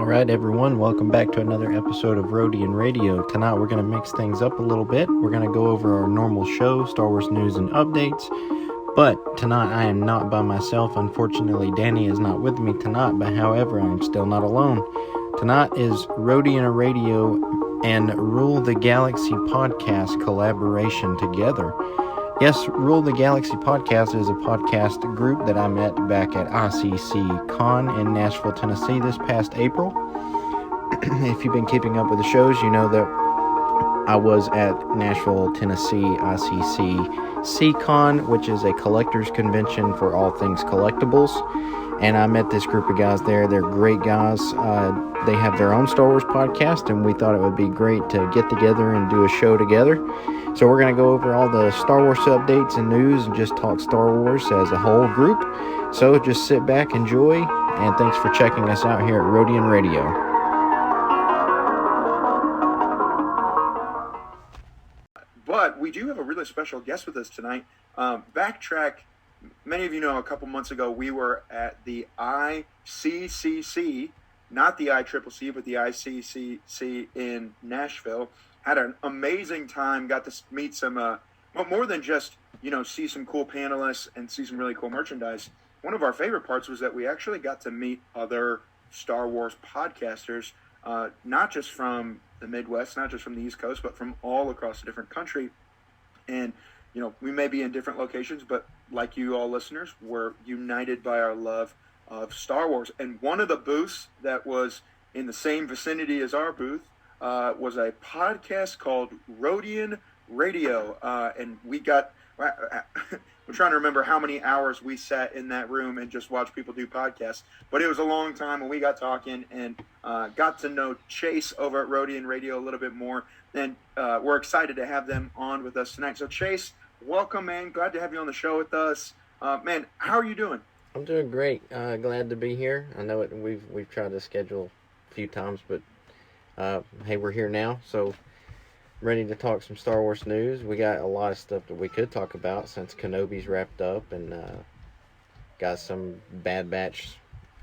Alright everyone, welcome back to another episode of Rodian Radio. Tonight we're going to mix things up a little bit. We're going to go over our normal show, Star Wars news and updates. But tonight I am not by myself. Unfortunately, Danny is not with me tonight, but however, I'm still not alone. Tonight is Rodian Radio and Rule the Galaxy podcast collaboration together. Yes, Rule the Galaxy podcast is a podcast group that I met back at ICC Con in Nashville, Tennessee this past April. If you've been keeping up with the shows, you know that I was at Nashville, Tennessee ICC C-Con, which is a collector's convention for all things collectibles. And I met this group of guys there. They're great guys. They have their own Star Wars podcast, and we thought it would be great to get together and do a show together. So we're going to go over all the Star Wars updates and news and just talk Star Wars as a whole group. So just sit back, enjoy, and thanks for checking us out here at Rodian Radio. But we do have a really special guest with us tonight. Backtrack, many of you know a couple months ago we were at the ICCC, not the ICCC, but the ICCC in Nashville. Had an amazing time, got to meet some, more than just, see some cool panelists and see some really cool merchandise. One of our favorite parts was that we actually got to meet other Star Wars podcasters, not just from the Midwest, not just from the East Coast, but from all across the different country. And, we may be in different locations, but like you all listeners, we're united by our love of Star Wars. And one of the booths that was in the same vicinity as our booth was a podcast called Rodian Radio. And we're trying to remember how many hours we sat in that room and just watched people do podcasts. But it was a long time, and we got talking and got to know Chase over at Rodian Radio a little bit more. And we're excited to have them on with us tonight. So Chase, welcome, man. Glad to have you on the show with us. Man, how are you doing? I'm doing great. Glad to be here. I know we've tried to schedule a few times, but hey, we're here now, so ready to talk some Star Wars news. We got a lot of stuff that we could talk about since Kenobi's wrapped up, and got some Bad Batch,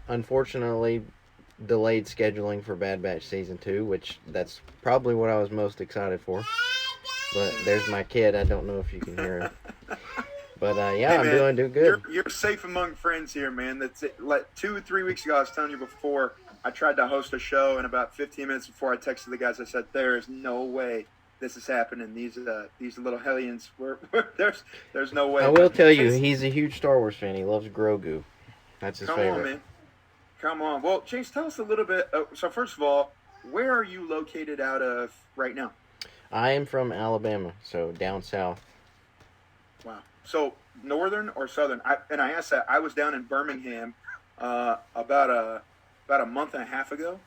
unfortunately, delayed scheduling for Bad Batch Season 2, which that's probably what I was most excited for. But there's my kid. I don't know if you can hear him. But yeah, hey, I'm doing good. You're safe among friends here, man. That's it. Like 2 or 3 weeks ago, I was telling you before, I tried to host a show, and about 15 minutes before I texted the guys, I said, "There is no way this is happening. These little hellions, there's no way." I will tell you, he's a huge Star Wars fan. He loves Grogu. That's his favorite. Come on, man. Come on. Well, Chase, tell us a little bit. So first of all, where are you located out of right now? I am from Alabama, so down south. Wow. So northern or southern? I asked that. I was down in Birmingham about a month and a half ago,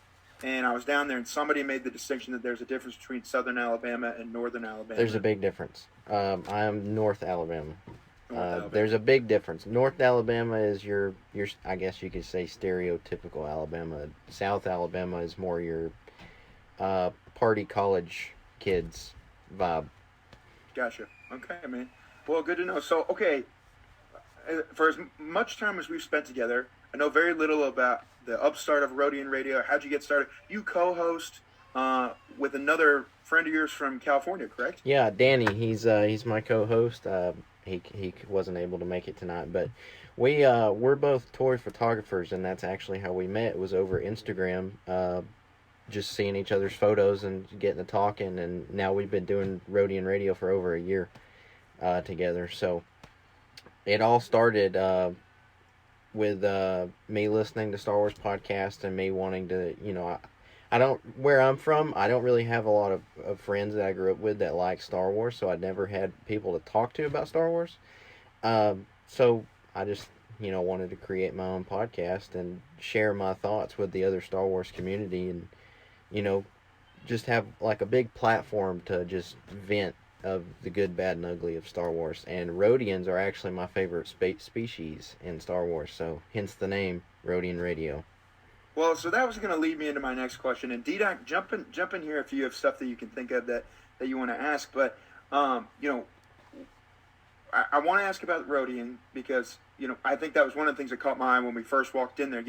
and I was down there, and somebody made the distinction that there's a difference between southern Alabama and northern Alabama. There's a big difference. I am North Alabama. There's a big difference. North Alabama is your I guess you could say stereotypical Alabama. South Alabama is more your party college kids vibe. Gotcha. Okay, man. Well, good to know. So, okay, for as much time as we've spent together, I know very little about the upstart of Rodian Radio. How'd you get started? You co-host with another friend of yours from California, correct? Yeah, Danny. He's my co-host. He wasn't able to make it tonight, but we're both toy photographers, and that's actually how we met. It was over Instagram, just seeing each other's photos and getting to talking, and now we've been doing Rodian Radio for over a year together. So it all started with me listening to Star Wars podcast and me wanting to, I don't, where I'm from, I don't really have a lot of friends that I grew up with that like Star Wars, so I never had people to talk to about Star Wars. So I just, wanted to create my own podcast and share my thoughts with the other Star Wars community and, just have like a big platform to just vent of the good, bad, and ugly of Star Wars. And Rodians are actually my favorite species in Star Wars, so hence the name Rodian Radio. Well, so that was going to lead me into my next question. And D-Doc, jump in here if you have stuff that you can think of that you want to ask. But, I want to ask about Rodian because, I think that was one of the things that caught my eye when we first walked in there.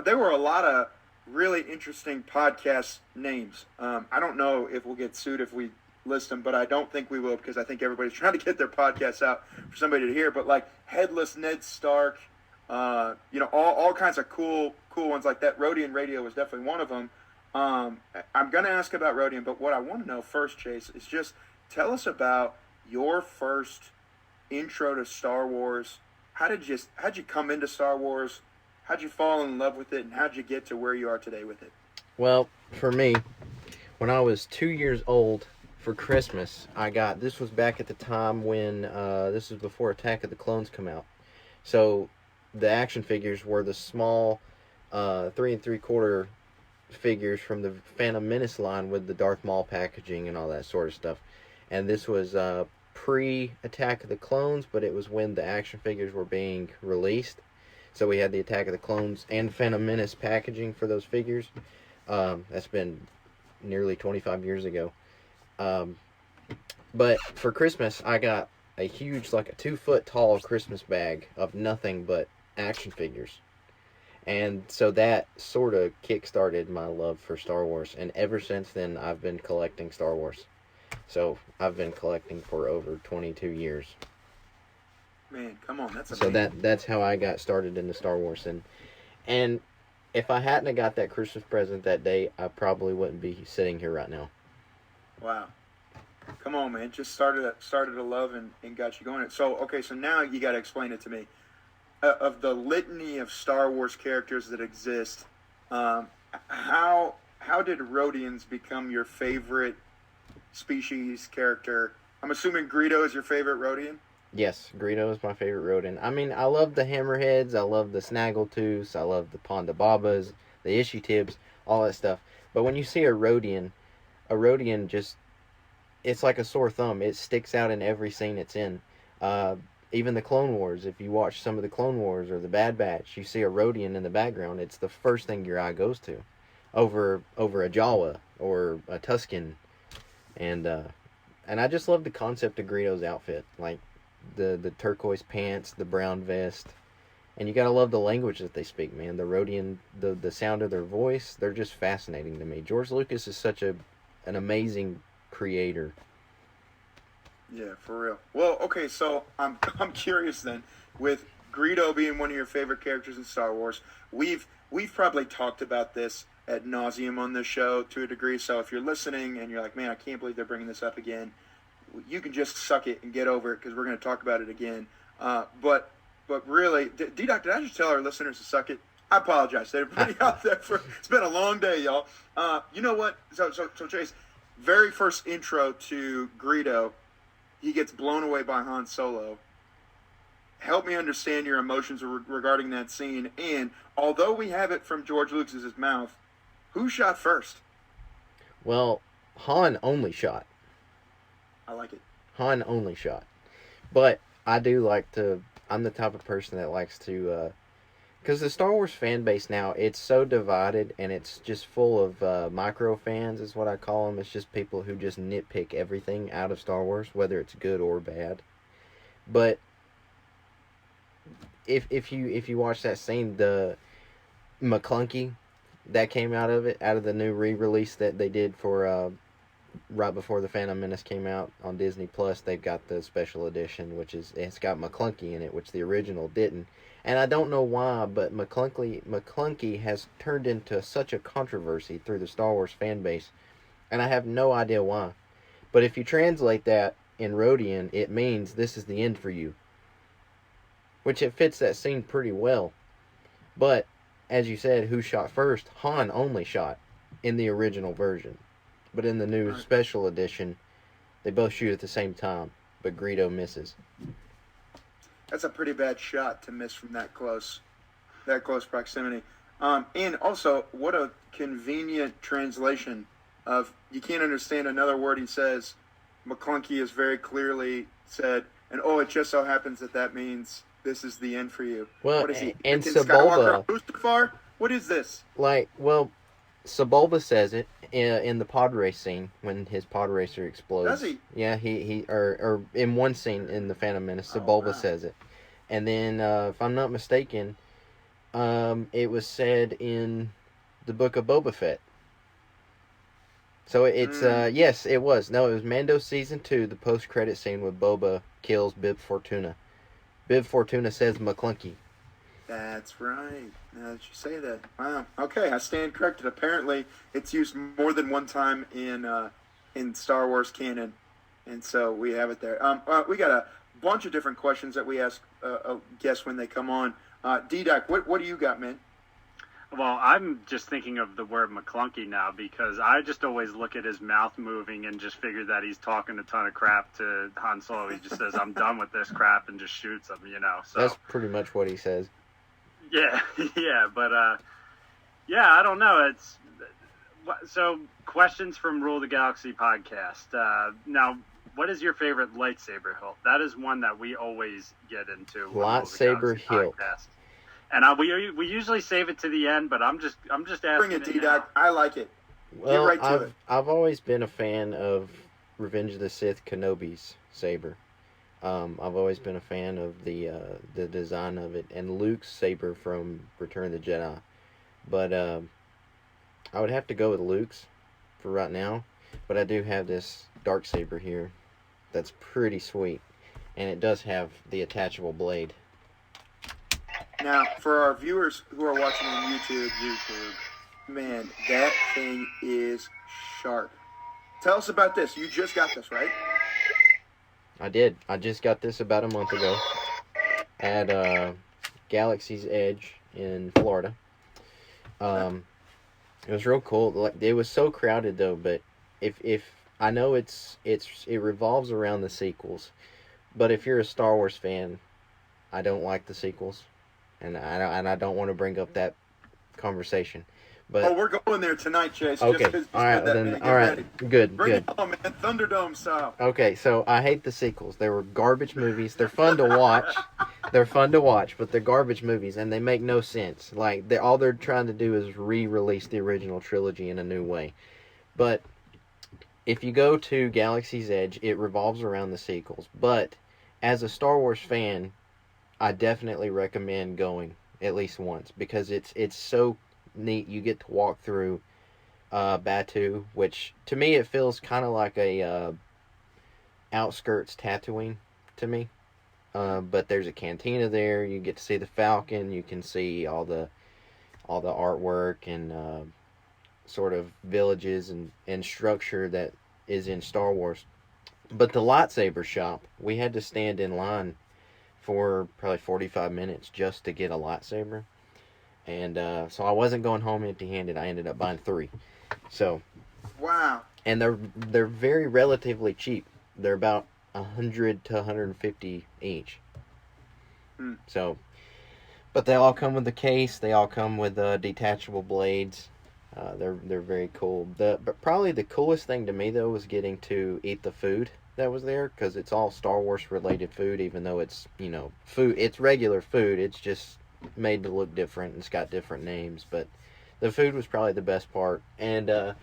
There were a lot of really interesting podcast names. I don't know if we'll get sued if we list them, but I don't think we will because I think everybody's trying to get their podcasts out for somebody to hear. But like Headless Ned Stark, all kinds of cool ones like that. Rodian Radio was definitely one of them. I'm going to ask about Rodian, but what I want to know first, Chase, is just tell us about your first intro to Star Wars. How'd you come into Star Wars? How'd you fall in love with it, and how'd you get to where you are today with it? Well, for me, when I was 2 years old for Christmas, this was back at the time when, this was before Attack of the Clones come out. So, the action figures were the small, 3 3/4 figures from the Phantom Menace line with the Darth Maul packaging and all that sort of stuff. And this was, pre-Attack of the Clones, but it was when the action figures were being released. So we had the Attack of the Clones and Phantom Menace packaging for those figures. That's been nearly 25 years ago. But for Christmas, I got a huge, like a 2-foot tall Christmas bag of nothing but action figures. And so that sort of kick-started my love for Star Wars. And ever since then, I've been collecting Star Wars. So I've been collecting for over 22 years. Man, come on, that's amazing. So that's how I got started into Star Wars, and if I hadn't have got that Christmas present that day, I probably wouldn't be sitting here right now. Wow, come on, man! Just started a love and got you going. So now you got to explain it to me. Of the litany of Star Wars characters that exist, how did Rodians become your favorite species character? I'm assuming Greedo is your favorite Rodian. Yes, Greedo is my favorite Rodian. I mean, I love the Hammerheads, I love the Snaggletooths, I love the Ponda Babas, the Ishitibs, all that stuff. But when you see a Rodian just, it's like a sore thumb. It sticks out in every scene it's in. Even the Clone Wars, if you watch some of the Clone Wars or the Bad Batch, you see a Rodian in the background, it's the first thing your eye goes to. Over a Jawa or a Tusken. And I just love the concept of Greedo's outfit. Like, the turquoise pants, the brown vest, and you gotta love the language that they speak, man. The Rodian, the sound of their voice, they're just fascinating to me. George Lucas is such an amazing creator. Yeah, for real. Well, okay, so I'm curious then, with Greedo being one of your favorite characters in Star Wars, we've probably talked about this ad nauseum on this show to a degree. So if you're listening and you're like, man, I can't believe they're bringing this up again, you can just suck it and get over it because we're going to talk about it again. But really, D-Doc, did I just tell our listeners to suck it? I apologize to everybody out there. It's been a long day, y'all. You know what? So Chase, very first intro to Greedo, he gets blown away by Han Solo. Help me understand your emotions regarding that scene. And although we have it from George Lucas's mouth, who shot first? Well, Han only shot. I like it. Han only shot. But I do like to... I'm the type of person that likes to... Because the Star Wars fan base now, it's so divided, and it's just full of micro fans, is what I call them. It's just people who just nitpick everything out of Star Wars, whether it's good or bad. But if you watch that scene, the McClunky that came out of the new re-release that they did for... right before the Phantom Menace came out on Disney Plus, they've got the special edition, it's got McClunky in it, which the original didn't. And I don't know why, but McClunky has turned into such a controversy through the Star Wars fan base, and I have no idea why. But if you translate that in Rodian, it means this is the end for you, which it fits that scene pretty well. But as you said, who shot first? Han only shot in the original version. But in the new special edition, they both shoot at the same time, but Greedo misses. That's a pretty bad shot to miss from that close proximity. And also, what a convenient translation of, you can't understand another word he says. McClunky is very clearly said, and it just so happens that means this is the end for you. Well, what is he? And Sebulba. Mustafar? What is this? Sebulba says it in the pod race scene when his pod racer explodes. Does he? Yeah, or in one scene in the Phantom Menace, Sebulba says it. And then, if I'm not mistaken, it was said in the book of Boba Fett. So it's yes, it was. No, it was Mando season 2. The post credit scene with Boba kills Bib Fortuna. Bib Fortuna says McClunky. That's right. Now that you say that, wow. Okay, I stand corrected. Apparently, it's used more than one time in Star Wars canon, and so we have it there. We got a bunch of different questions that we ask guests when they come on. D-Doc, what do you got, man? Well, I'm just thinking of the word McClunky now because I just always look at his mouth moving and just figure that he's talking a ton of crap to Han Solo. He just says, "I'm done with this crap," and just shoots him, So that's pretty much what he says. Yeah, yeah, but yeah, I don't know. It's so questions from Rule the Galaxy podcast. Now, what is your favorite lightsaber hilt? That is one that we always get into. Lightsaber hilt. Podcast. And we usually save it to the end, but I'm just asking. Bring it, D-Doc. I like it. Well, Get right to it. I've always been a fan of Revenge of the Sith Kenobi's saber. I've always been a fan of the design of it and Luke's saber from Return of the Jedi. But I would have to go with Luke's for right now. But I do have this dark saber here that's pretty sweet, and it does have the attachable blade. Now, for our viewers who are watching on YouTube, man, that thing is sharp. Tell us about this. You just got this, right? I did. I just got this about a month ago at Galaxy's Edge in Florida. It was real cool. Like, it was so crowded though, but if I know it revolves around the sequels, but if you're a Star Wars fan, I don't like the sequels. And I don't want to bring up that conversation, but we're going there tonight, Chase. Okay, all right, then. All right, good. Bring it on, man. Thunderdome style. Okay, so I hate the sequels. They were garbage movies. They're fun to watch. But they're garbage movies, and they make no sense. Like all they're trying to do is re-release the original trilogy in a new way. But if you go to Galaxy's Edge, it revolves around the sequels. But as a Star Wars fan, I definitely recommend going at least once because it's so neat. You get to walk through Batu, which to me it feels kind of like a outskirts Tatooine to me. But there's a cantina there. You get to see the Falcon. You can see all the artwork and sort of villages and structure that is in Star Wars. But the lightsaber shop, we had to stand in line for probably 45 minutes just to get a lightsaber. And so I wasn't going home empty-handed. I ended up buying 3. So, wow. And they're very relatively cheap. They're about 100 to 150 each. So, but they all come with the case. They all come with detachable blades. They're very cool. But probably the coolest thing to me though was getting to eat the food that was there, because it's all Star Wars related food, even though it's food. It's regular food. It's just made to look different. It's got different names, but the food was probably the best part. And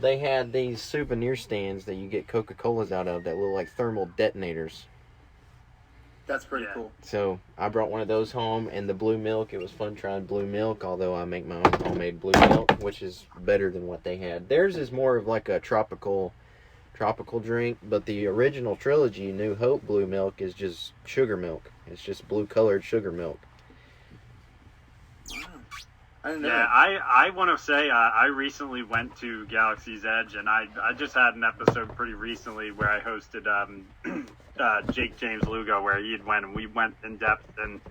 they had these souvenir stands that you get Coca-Colas out of that look like thermal detonators. That's pretty cool. So I brought one of those home, and the blue milk. It was fun trying blue milk, although I make my own homemade blue milk, which is better than what they had. Theirs is more of like a tropical drink, but the original trilogy, New Hope blue milk, is just sugar milk. It's just blue colored sugar milk. I didn't know. Yeah, I want to say I recently went to Galaxy's Edge, and I just had an episode pretty recently where I hosted Jake James Lugo, where he had went, and we went in depth, and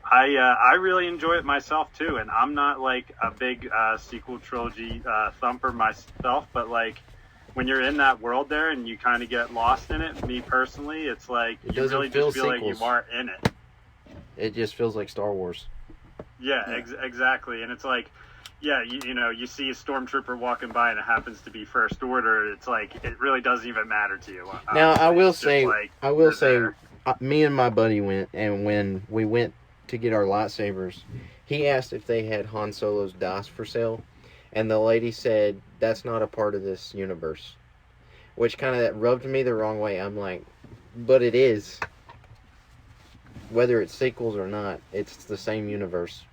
I really enjoy it myself too. And I'm not like a big sequel trilogy thumper myself, but like when you're in that world there and you kind of get lost in it, me personally, it's like you really just feel like you are in it. It just feels like Star Wars. Yeah, exactly. And it's like, yeah, you see a stormtrooper walking by and it happens to be First Order. It's like, it really doesn't even matter to you. Now, I will say, me and my buddy went, and when we went to get our lightsabers, he asked if they had Han Solo's dice for sale, and the lady said, that's not a part of this universe, which kind of rubbed me the wrong way. I'm like, but it is. Whether it's sequels or not, it's the same universe.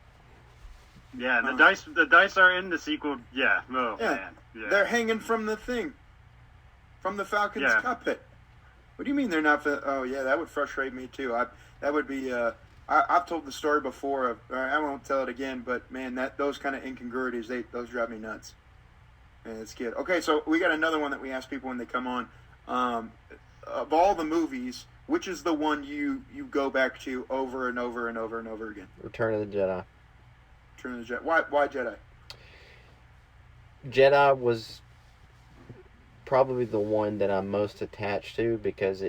Yeah, the dice are in the sequel. Yeah. Oh Yeah. man. Yeah. They're hanging from the thing, from the Falcon's cockpit. What do you mean they're not? Oh yeah, that would frustrate me too. That would be. I've told the story before. I won't tell it again. But man, those kind of incongruities, those drive me nuts. And it's good. Okay, so we got another one that we ask people when they come on. Of all the movies, which is the one you go back to over and over and over and over again? Return of the Jedi. Return of the Jedi. Why Jedi? Jedi was probably the one that I'm most attached to because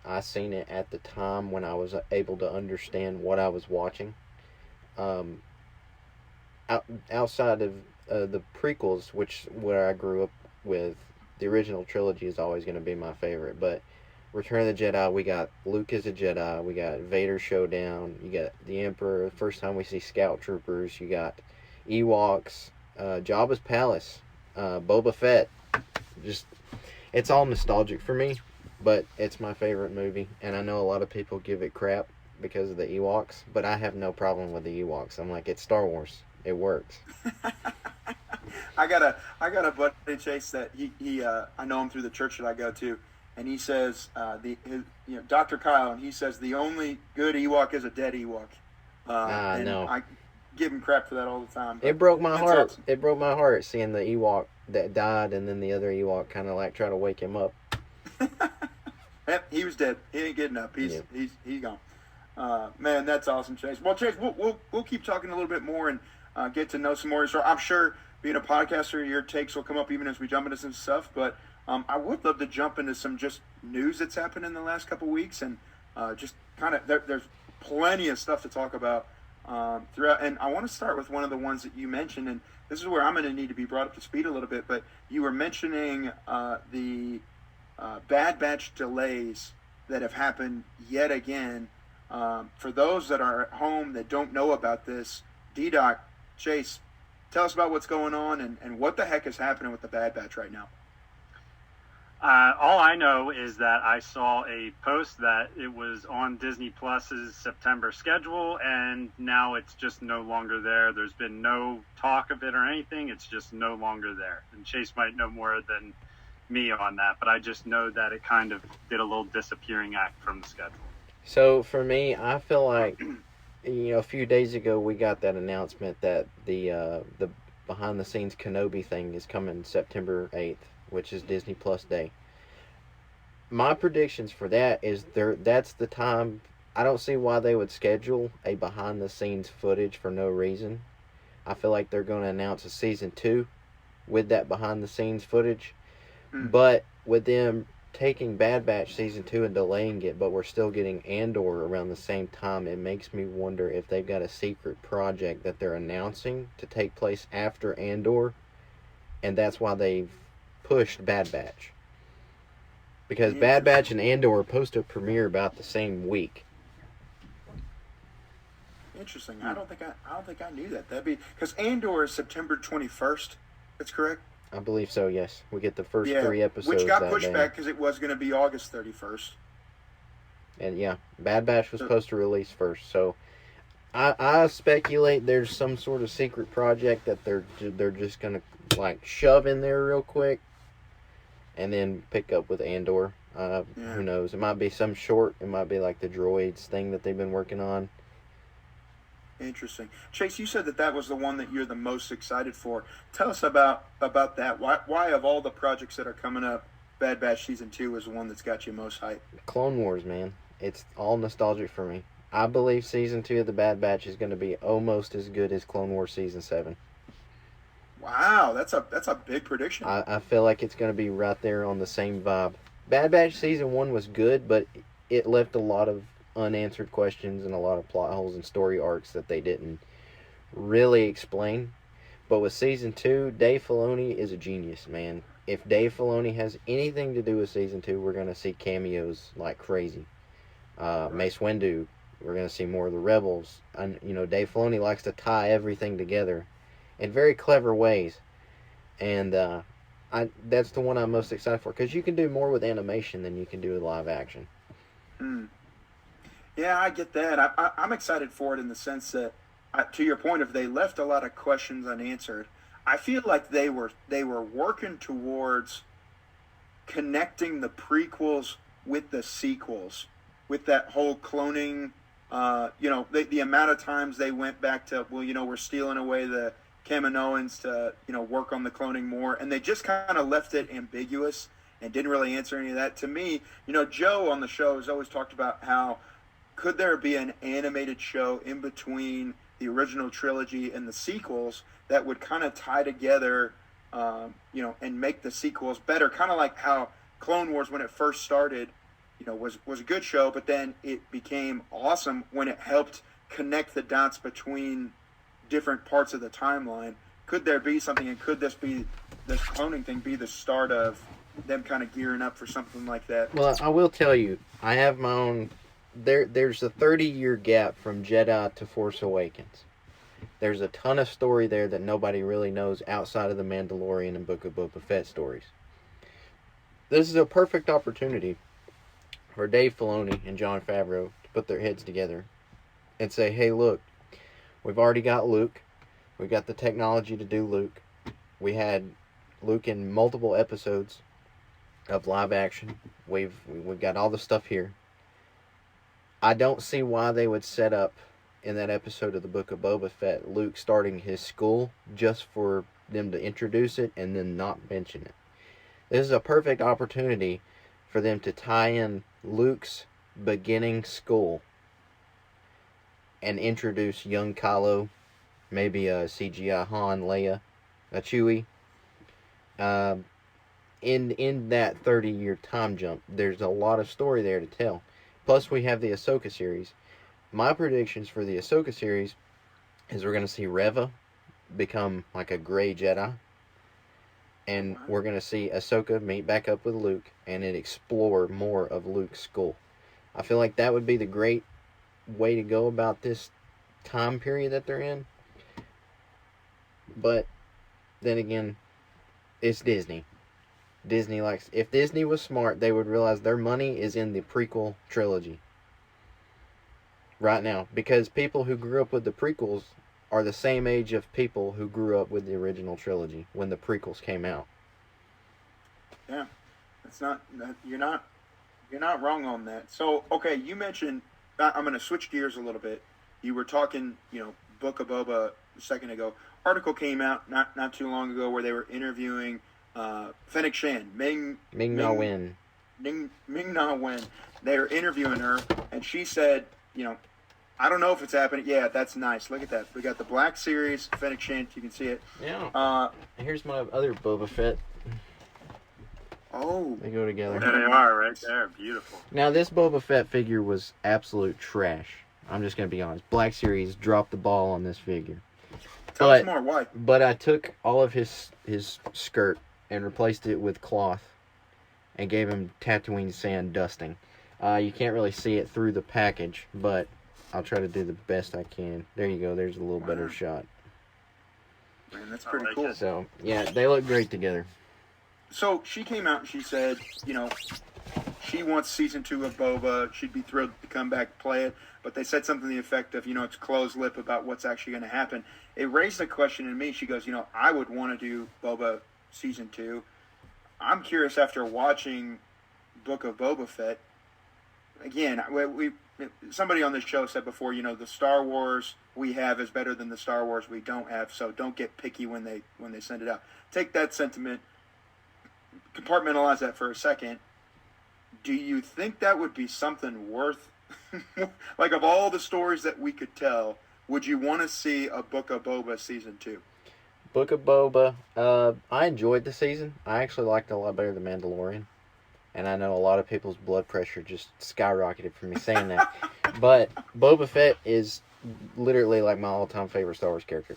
I seen it at the time when I was able to understand what I was watching. Outside of the prequels, where I grew up with, the original trilogy is always going to be my favorite. But Return of the Jedi, we got Luke as a Jedi, we got Vader showdown, you got the Emperor. The first time we see Scout Troopers, you got Ewoks, Jabba's palace, Boba Fett. Just, it's all nostalgic for me, but it's my favorite movie. And I know a lot of people give it crap because of the Ewoks, but I have no problem with the Ewoks. I'm like, it's Star Wars. It works. I got a buddy, Chase, that he I know him through the church that I go to, and he says Dr. Kyle, and he says the only good Ewok is a dead Ewok. And no. I give him crap for that all the time. It broke my heart. Awesome. It broke my heart seeing the Ewok that died, and then the other Ewok kind of like try to wake him up. Yep, he was dead. He ain't getting up. He's gone. Man, that's awesome, Chase. Well, Chase, we'll keep talking a little bit more and get to know some more. So I'm sure being a podcaster, your takes will come up even as we jump into some stuff. But I would love to jump into some just news that's happened in the last couple of weeks, and just kind of there's plenty of stuff to talk about throughout. And I want to start with one of the ones that you mentioned, and this is where I'm going to need to be brought up to speed a little bit. But you were mentioning the Bad Batch delays that have happened yet again. For those that are at home that don't know about this, D-Doc, Chase, tell us about what's going on and what the heck is happening with the Bad Batch right now. All I know is that I saw a post that it was on Disney Plus's September schedule, and now it's just no longer there. There's been no talk of it or anything. It's just no longer there. And Chase might know more than me on that, but I just know that it kind of did a little disappearing act from the schedule. So for me, I feel like, a few days ago we got that announcement that the behind the scenes Kenobi thing is coming September 8th, which is Disney Plus Day. My predictions for that is that's the time. I don't see why they would schedule a behind the scenes footage for no reason. I feel like they're going to announce a season 2 with that behind the scenes footage. But with them taking Bad Batch season 2 and delaying it, but we're still getting Andor around the same time, it makes me wonder if they've got a secret project that they're announcing to take place after Andor, and that's why they've pushed Bad Batch. Because Bad Batch and Andor are supposed to premiere about the same week. Interesting. I don't think I knew that. That'd be because Andor is September 21st. That's correct. I believe so, yes. We get the first 3 episodes. Which got that pushed day. back because it was going to be August 31st. And yeah, Bad Batch was supposed to release first. So I speculate there's some sort of secret project that they're just going to like shove in there real quick and then pick up with Andor. Who knows? It might be some short. It might be like the droids thing that they've been working on. Interesting. Chase, you said that was the one that you're the most excited for. Tell us about that. Why of all the projects that are coming up, Bad Batch Season 2 is the one that's got you most hyped? Clone Wars, man. It's all nostalgic for me. I believe Season 2 of the Bad Batch is going to be almost as good as Clone Wars Season 7. Wow, that's a big prediction. I feel like it's going to be right there on the same vibe. Bad Batch Season 1 was good, but it left a lot of unanswered questions and a lot of plot holes and story arcs that they didn't really explain. But with Season 2, Dave Filoni is a genius, man. If Dave Filoni has anything to do with Season 2, we're going to see cameos like crazy. Mace Windu, we're going to see more of the Rebels. And, Dave Filoni likes to tie everything together in very clever ways. And that's the one I'm most excited for, because you can do more with animation than you can do with live action. Yeah, I get that. I'm excited for it in the sense that to your point, if they left a lot of questions unanswered, I feel like they were working towards connecting the prequels with the sequels, with that whole cloning. The amount of times they went back to, we're stealing away the Kaminoans to, work on the cloning more, and they just kind of left it ambiguous and didn't really answer any of that. To me, Joe on the show has always talked about how could there be an animated show in between the original trilogy and the sequels that would kind of tie together, and make the sequels better, kind of like how Clone Wars, when it first started, was a good show, but then it became awesome when it helped connect the dots between different parts of the timeline. Could there be something, and could this cloning thing be the start of them kind of gearing up for something like that? Well, I will tell you, I have my own. There's a 30-year gap from Jedi to Force Awakens. There's a ton of story there that nobody really knows outside of the Mandalorian and Book of Boba Fett stories. This is a perfect opportunity for Dave Filoni and Jon Favreau to put their heads together and say, hey, look, we've already got Luke. We've got the technology to do Luke. We had Luke in multiple episodes of live action. We've got all the stuff here. I don't see why they would set up in that episode of the Book of Boba Fett Luke starting his school just for them to introduce it and then not mention it. This is a perfect opportunity for them to tie in Luke's beginning school and introduce young Kylo, maybe a CGI Han, Leia, a Chewie. In that 30-year time jump, there's a lot of story there to tell. Plus, we have the Ahsoka series. My predictions for the Ahsoka series is we're going to see Reva become like a gray Jedi. And we're going to see Ahsoka meet back up with Luke and it explore more of Luke's school. I feel like that would be the great way to go about this time period that they're in. But then again, it's Disney. If Disney was smart, they would realize their money is in the prequel trilogy right now, because people who grew up with the prequels are the same age of people who grew up with the original trilogy when the prequels came out. Yeah, you're not wrong on that. So, okay, you mentioned, I'm going to switch gears a little bit. You were talking, Book of Boba a second ago. Article came out not too long ago where they were interviewing Fennec Shan, Ming Na Wen. They were interviewing her, and she said, I don't know if it's happening. Yeah, that's nice. Look at that. We got the Black Series, Fennec Shan. You can see it. Yeah. Here's my other Boba Fett. Oh. They go together. There they are, right there. Beautiful. Now, this Boba Fett figure was absolute trash. I'm just going to be honest. Black Series dropped the ball on this figure. Tell us more. Why? But I took all of his skirt and replaced it with cloth and gave him Tatooine sand dusting. You can't really see it through the package, but I'll try to do the best I can. There you go. There's a little better shot. Man, that's pretty cool. So, yeah, they look great together. So, she came out and she said, she wants season 2 of Boba. She'd be thrilled to come back and play it. But they said something to the effect of, it's closed lip about what's actually going to happen. It raised a question in me. She goes, I would want to do Boba season 2. I'm curious, after watching Book of Boba Fett, again, somebody on this show said before, the Star Wars we have is better than the Star Wars we don't have, so don't get picky when they send it out. Take that sentiment, compartmentalize that for a second. Do you think that would be something worth, like, of all the stories that we could tell, would you want to see a Book of Boba season 2? Book of Boba, I enjoyed the season. I actually liked it a lot better than Mandalorian. And I know a lot of people's blood pressure just skyrocketed from me saying that. But Boba Fett is literally like my all-time favorite Star Wars character.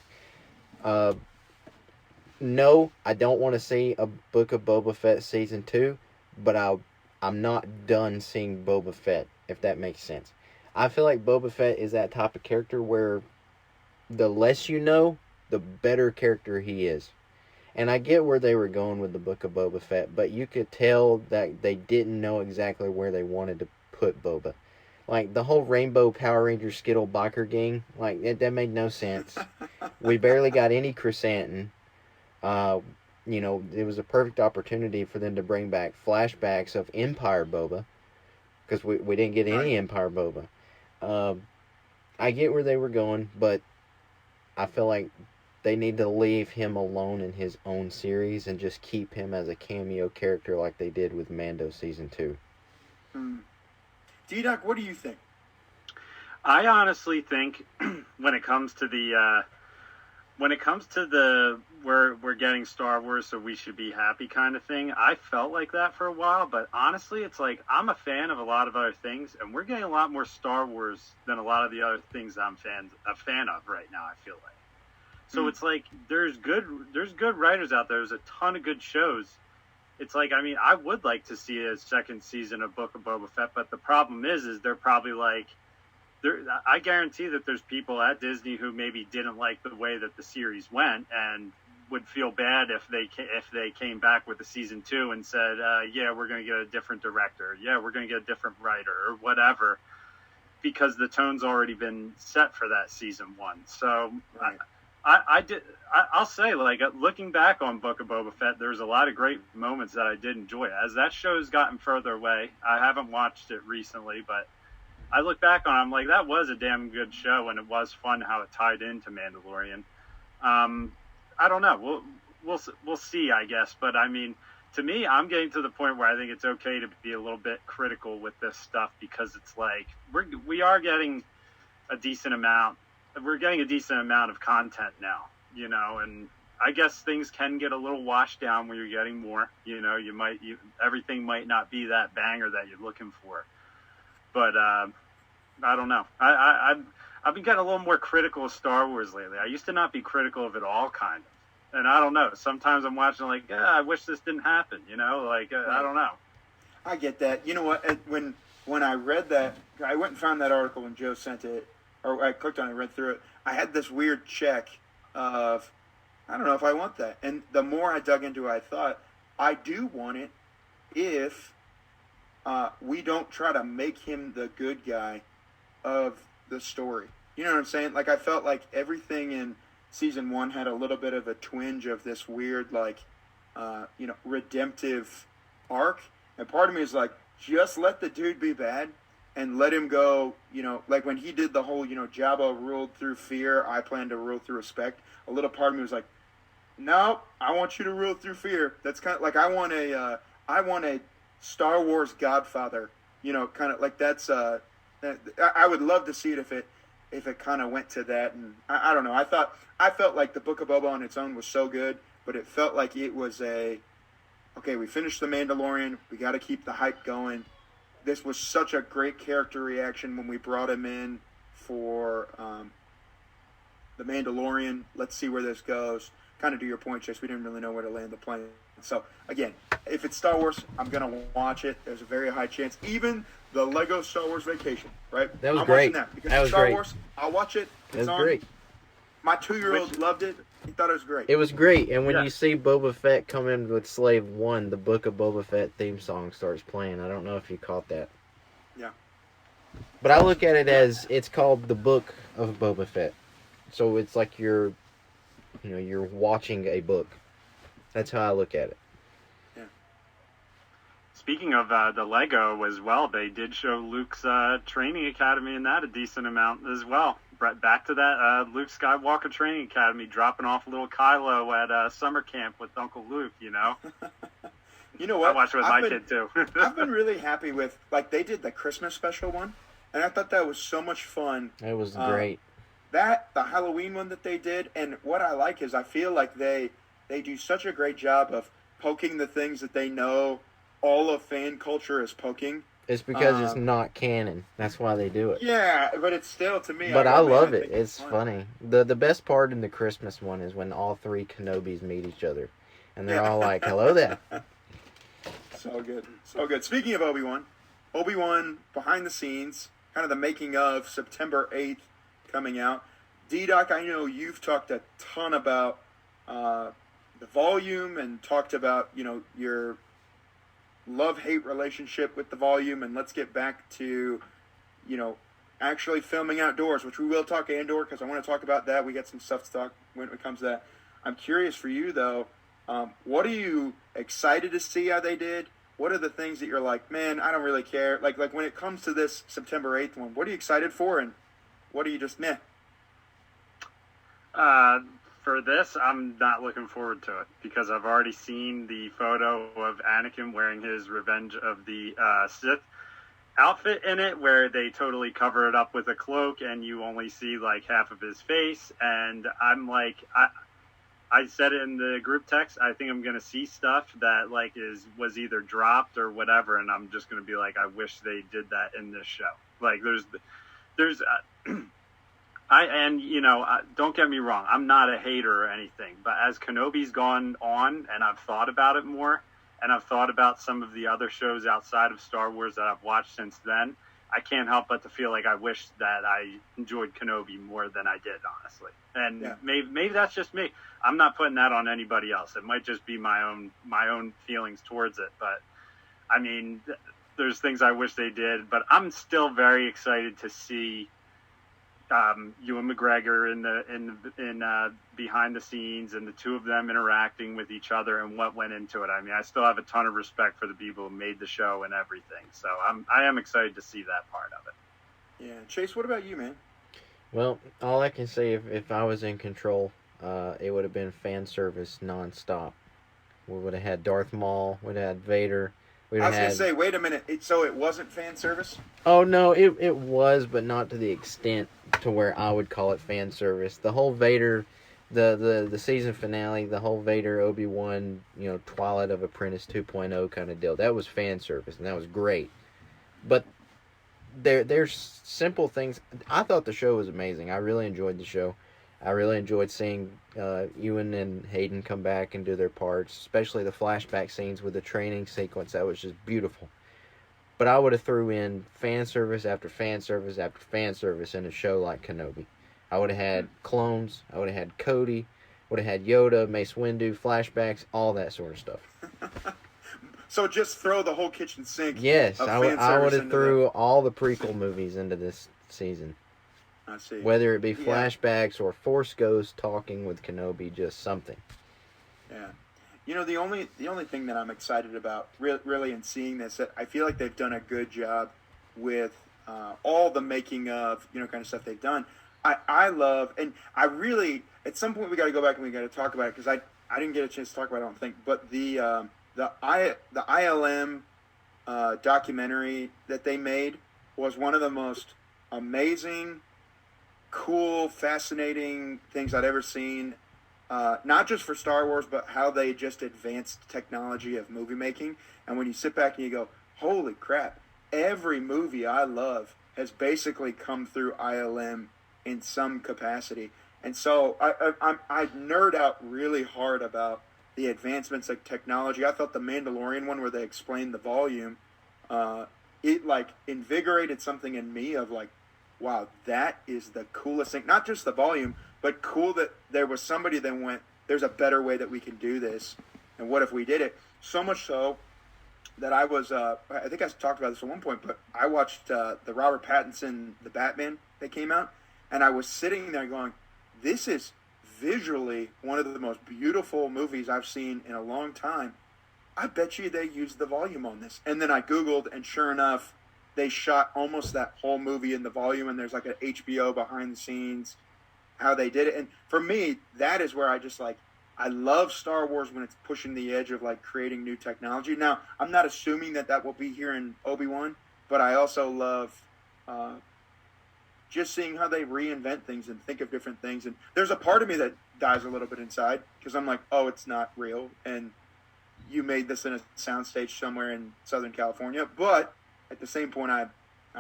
No, I don't want to see a Book of Boba Fett season 2, but I'm not done seeing Boba Fett, if that makes sense. I feel like Boba Fett is that type of character where the less you know, the better character he is. And I get where they were going with the Book of Boba Fett, but you could tell that they didn't know exactly where they wanted to put Boba. Like, the whole Rainbow Power Ranger Skittle biker gang, like, that made no sense. We barely got any Chrysanthemum. It was a perfect opportunity for them to bring back flashbacks of Empire Boba, because we didn't get any Empire Boba. I get where they were going, but I feel like they need to leave him alone in his own series and just keep him as a cameo character like they did with Mando Season 2. D-Doc, what do you think? I honestly think when it comes to we're getting Star Wars, so we should be happy kind of thing, I felt like that for a while, but honestly, it's like I'm a fan of a lot of other things, and we're getting a lot more Star Wars than a lot of the other things I'm a fan of right now, I feel like. So it's like there's good writers out there. There's a ton of good shows. It's like, I mean, I would like to see a second season of Book of Boba Fett, but the problem is they're probably like, I guarantee that there's people at Disney who maybe didn't like the way that the series went and would feel bad if they came back with a season 2 and said, yeah, we're going to get a different director. Yeah, we're going to get a different writer or whatever, because the tone's already been set for that season 1. So Right. I'll say, like, looking back on Book of Boba Fett, there's a lot of great moments that I did enjoy. As that show's gotten further away, I haven't watched it recently, but I look back on it, I'm like, that was a damn good show, and it was fun how it tied into Mandalorian. I don't know. We'll see, I guess. But, I mean, to me, I'm getting to the point where I think it's okay to be a little bit critical with this stuff, because it's like we are getting a decent amount. We're getting a decent amount of content now, and I guess things can get a little washed down when you're getting more. Everything might not be that banger that you're looking for. But I don't know. I've been getting a little more critical of Star Wars lately. I used to not be critical of it all, kind of. And I don't know. Sometimes I'm watching like, I wish this didn't happen. I don't know. I get that. You know what? When I read that, I went and found that article when Joe sent it, or I clicked on it, read through it. I had this weird check of, I don't know if I want that. And the more I dug into it, I thought, I do want it if we don't try to make him the good guy of the story. You know what I'm saying? Like, I felt like everything in season 1 had a little bit of a twinge of this weird, like, redemptive arc. And part of me is like, just let the dude be bad and let him go, like when he did the whole, Jabba ruled through fear, I plan to rule through respect. A little part of me was like, no, I want you to rule through fear. That's kind of like, I want a Star Wars Godfather, kind of like that's, I would love to see it if it kind of went to that. And I don't know. I felt like the Book of Boba on its own was so good, but it felt like it was okay, we finished The Mandalorian. We got to keep the hype going. This was such a great character reaction when we brought him in for The Mandalorian. Let's see where this goes. Kind of to your point, Chase, we didn't really know where to land the plane. So, again, if it's Star Wars, I'm going to watch it. There's a very high chance. Even the Lego Star Wars Vacation, right? That was I'm great. watching that. Because That it's was Star great. Wars, I'll watch it. It was great. My 2-year-old loved it. He thought it was great. It was great, and when you see Boba Fett come in with Slave 1, the Book of Boba Fett theme song starts playing. I don't know if you caught that. Yeah. But I look at it as it's called the Book of Boba Fett. So it's like you're watching a book. That's how I look at it. Yeah. Speaking of the Lego as well, they did show Luke's training academy in that a decent amount as well. Back to that Luke Skywalker Training Academy, dropping off little Kylo at summer camp with Uncle Luke, You know what? I watched it with my kid, too. I've been really happy with, like, they did the Christmas special one, and I thought that was so much fun. It was great. The Halloween one that they did, and what I like is I feel like they do such a great job of poking the things that they know all of fan culture is poking. It's because it's not canon. That's why they do it. Yeah, but it's still, to me... But I love it. It's funny. The best part in the Christmas one is when all 3 Kenobis meet each other. And they're all like, hello there. So good. So good. Speaking of Obi-Wan behind the scenes, kind of the making of September 8th coming out. D-Doc, I know you've talked a ton about the volume and talked about, your love-hate relationship with the volume, and let's get back to actually filming outdoors, which we will talk Andor because I want to talk about that. We got some stuff to talk when it comes to that. I'm curious for you though. What are you excited to see how they did? What are the things that you're like, man, I don't really care? Like when it comes to this September 8th one, what are you excited for, and what are you just meh? For this, I'm not looking forward to it because I've already seen the photo of Anakin wearing his Revenge of the Sith outfit in it, where they totally cover it up with a cloak and you only see like half of his face. And I'm like, I said it in the group text, I think I'm going to see stuff that like was either dropped or whatever. And I'm just going to be like, I wish they did that in this show. Like there's don't get me wrong, I'm not a hater or anything, but as Kenobi's gone on and I've thought about it more, and I've thought about some of the other shows outside of Star Wars that I've watched since then, I can't help but to feel like I wish that I enjoyed Kenobi more than I did, honestly. And Yeah. maybe that's just me. I'm not putting that on anybody else. It might just be my own feelings towards it. But I mean, there's things I wish they did, but I'm still very excited to see Ewan McGregor in behind the scenes, and the two of them interacting with each other and what went into it. I mean, I still have a ton of respect for the people who made the show and everything. So I am excited to see that part of it. Yeah, Chase, what about you, man? Well, all I can say, if I was in control, it would have been fan service nonstop. We would have had Darth Maul, we'd have had Vader. I was going to say, wait a minute. So it wasn't fan service? Oh, no, it was, but not to the extent to where I would call it fan service. The whole Vader, the season finale, the whole Vader, Obi-Wan, Twilight of Apprentice 2.0 kind of deal, that was fan service, and that was great. But there's simple things. I thought the show was amazing. I really enjoyed the show. I really enjoyed seeing Ewan and Hayden come back and do their parts, especially the flashback scenes with the training sequence. That was just beautiful. But I would have threw in fan service after fan service after fan service in a show like Kenobi. I would have had clones. I would have had Cody. Would have had Yoda, Mace Windu, flashbacks, all that sort of stuff. So just throw the whole kitchen sink. Yes, of I would have threw all the prequel movies into this season. I see. Whether it be flashbacks or Force Ghost talking with Kenobi, just something. Yeah. The only thing that I'm excited about, really, in seeing this, that I feel like they've done a good job with all the making of, kind of stuff they've done. I love, and I really, at some point we got to go back and we got to talk about it, because I didn't get a chance to talk about it, I don't think, but the ILM documentary that they made was one of the most amazing, cool, fascinating things I'd ever seen, not just for Star Wars, but how they just advanced technology of movie making. And when you sit back and you go, holy crap, every movie I love has basically come through ILM in some capacity. And so I nerd out really hard about the advancements of technology. I thought the Mandalorian one, where they explained the volume, it like invigorated something in me of like, wow, that is the coolest thing. Not just the volume, but cool that there was somebody that went, there's a better way that we can do this. And what if we did it? So much so that I was, I think I talked about this at one point, but I watched the Robert Pattinson, the Batman that came out, and I was sitting there going, this is visually one of the most beautiful movies I've seen in a long time. I bet you they used the volume on this. And then I Googled, and sure enough, they shot almost that whole movie in the volume, and there's like an HBO behind the scenes, how they did it. And for me, that is where I just like, I love Star Wars when it's pushing the edge of like creating new technology. Now, I'm not assuming that will be here in Obi-Wan, but I also love just seeing how they reinvent things and think of different things. And there's a part of me that dies a little bit inside, because I'm like, oh, it's not real, and you made this in a soundstage somewhere in Southern California. But at the same point, I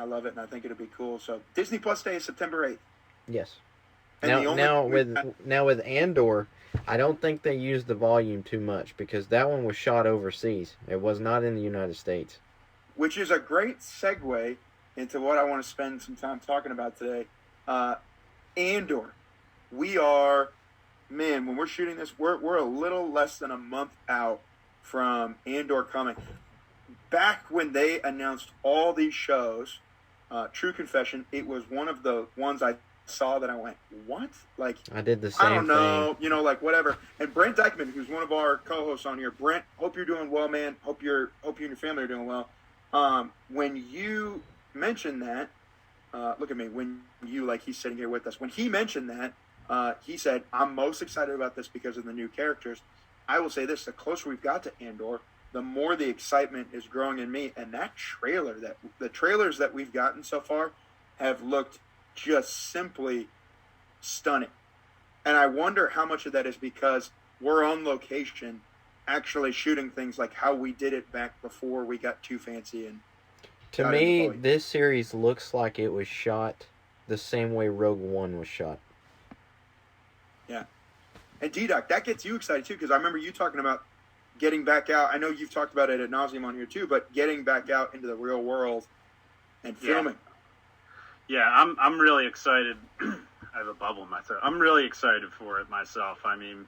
love it, and I think it'll be cool. So Disney Plus Day is September 8th. Yes. And now with Andor, I don't think they used the volume too much, because that one was shot overseas. It was not in the United States. Which is a great segue into what I want to spend some time talking about today. Andor. We are, man, when we're shooting this, we're a little less than a month out from Andor coming. Back when they announced all these shows, True confession, it was one of the ones I saw that I went, what? Like, I did the same I don't know, thing. you know, like whatever. And Brent Dykeman, who's one of our co-hosts on here, Brent, hope you're doing well, man. Hope you and your family are doing well. When you mentioned that, look at me. When you, like, he's sitting here with us. When he mentioned that, he said, I'm most excited about this because of the new characters. I will say this: the closer we've got to Andor, the more the excitement is growing in me. And that trailer, the trailers that we've gotten so far, have looked just simply stunning. And I wonder how much of that is because we're on location actually shooting things like how we did it back before we got too fancy. And To me, this series looks like it was shot the same way Rogue One was shot. Yeah. And D-Doc, that gets you excited too, because I remember you talking about getting back out. I know you've talked about it ad nauseum on here too, but getting back out into the real world and filming. Yeah, I'm really excited. I have a bubble in my throat. I'm really excited for it myself. I mean,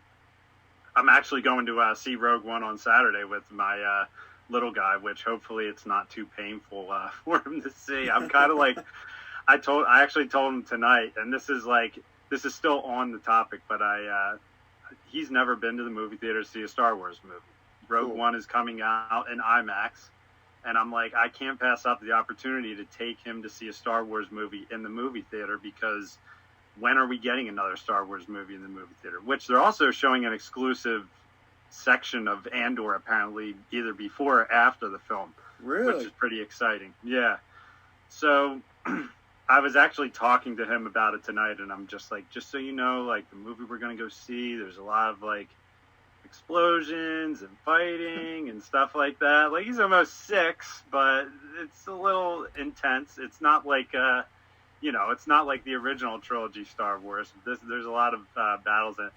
I'm actually going to see Rogue One on Saturday with my little guy, which hopefully it's not too painful for him to see. I'm kind of like, I actually told him tonight, and this is still on the topic, but he's never been to the movie theater to see a Star Wars movie. Rogue One is coming out in IMAX. And I'm like, I can't pass up the opportunity to take him to see a Star Wars movie in the movie theater, because when are we getting another Star Wars movie in the movie theater? Which they're also showing an exclusive section of Andor, apparently, either before or after the film. Really? Which is pretty exciting. Yeah. So I was actually talking to him about it tonight, and I'm just like, just so you know, like, the movie we're going to go see, there's a lot of, like, explosions and fighting and stuff like that. Like, he's almost 6, but it's a little intense. It's not like it's not like the original trilogy Star Wars. There's a lot of battles in it.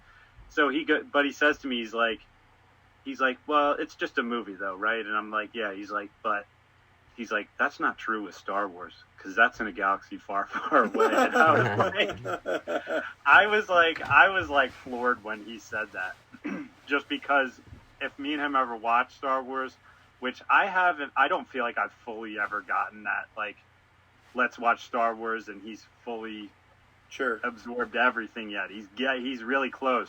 So but he says to me, he's like, well, it's just a movie though, right? And I'm like, yeah. He's like, that's not true with Star Wars, because that's in a galaxy far, far away. And I was like floored when he said that. Just because if me and him ever watch Star Wars, which I don't feel like I've fully ever gotten that, like, let's watch Star Wars, and he's fully absorbed everything yet. He's really close.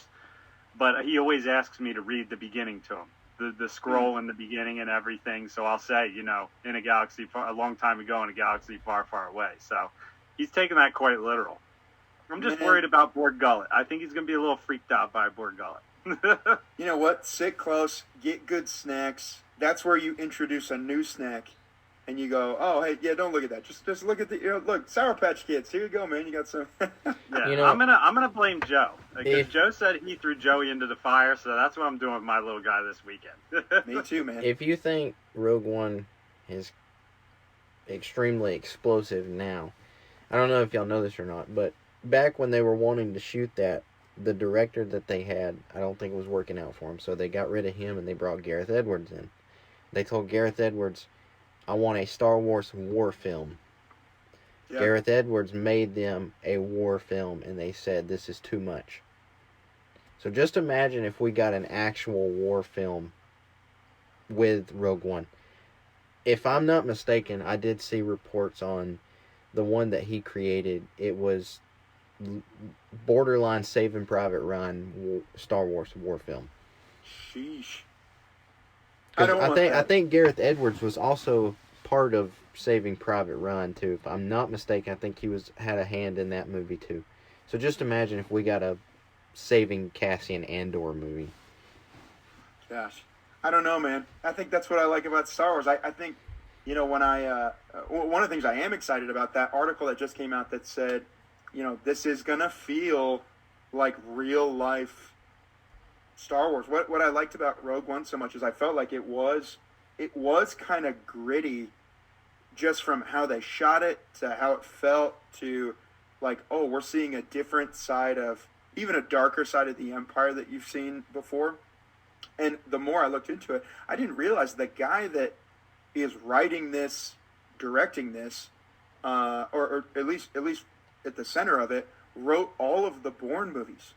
But he always asks me to read the beginning to him, the scroll in the beginning and everything. So I'll say, in a galaxy a long time ago in a galaxy far, far away. So he's taking that quite literal. I'm just worried about Borg Gullet. I think he's going to be a little freaked out by Borg Gullet. You know what? Sit close, get good snacks. That's where you introduce a new snack, and you go, "Oh, hey, yeah, don't look at that. Just look at the look, Sour Patch Kids. Here you go, man. You got some." Yeah, I'm gonna blame Joe, because Joe said he threw Joey into the fire, so that's what I'm doing with my little guy this weekend. Me too, man. If you think Rogue One is extremely explosive now, I don't know if y'all know this or not, but back when they were wanting to shoot that, the director that they had, I don't think it was working out for him, so they got rid of him and they brought Gareth Edwards in. They told Gareth Edwards, I want a Star Wars war film. Yeah. Gareth Edwards made them a war film, and they said, this is too much. So just imagine if we got an actual war film with Rogue One. If I'm not mistaken, I did see reports on the one that he created. It was borderline Saving Private Ryan Star Wars war film. Sheesh. I think Gareth Edwards was also part of Saving Private Ryan too. If I'm not mistaken, I think he had a hand in that movie too. So just imagine if we got a Saving Cassian Andor movie. Gosh, I don't know, man. I think that's what I like about Star Wars. I think, when one of the things I am excited about, that article that just came out that said, this is gonna feel like real life Star Wars. What I liked about Rogue One so much is I felt like it was kind of gritty, just from how they shot it to how it felt to, like, oh, we're seeing a different side of, even a darker side of the Empire that you've seen before. And the more I looked into it, I didn't realize the guy that is writing this, directing this, or at least at the center of it, wrote all of the Bourne movies.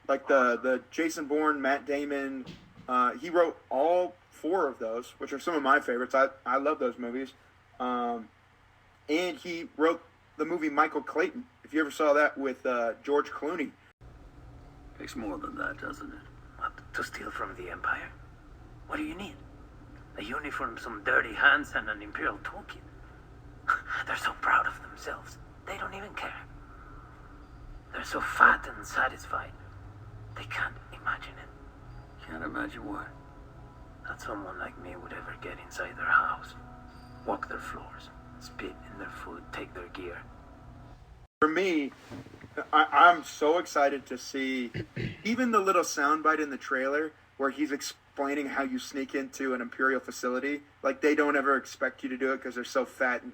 Like the Jason Bourne, Matt Damon, he wrote all 4 of those, which are some of my favorites. I love those movies. and he wrote the movie Michael Clayton. If you ever saw that with George Clooney. Takes more than that, doesn't it? What, to steal from the Empire? What do you need? A uniform, some dirty hands, and an Imperial toolkit. They're so proud of themselves. They don't even care. They're so fat and satisfied. They can't imagine it. Can't imagine what. That someone like me would ever get inside their house, walk their floors, spit in their food, take their gear. For me, I'm so excited to see even the little soundbite in the trailer where he's explaining how you sneak into an Imperial facility. Like, they don't ever expect you to do it because they're so fat and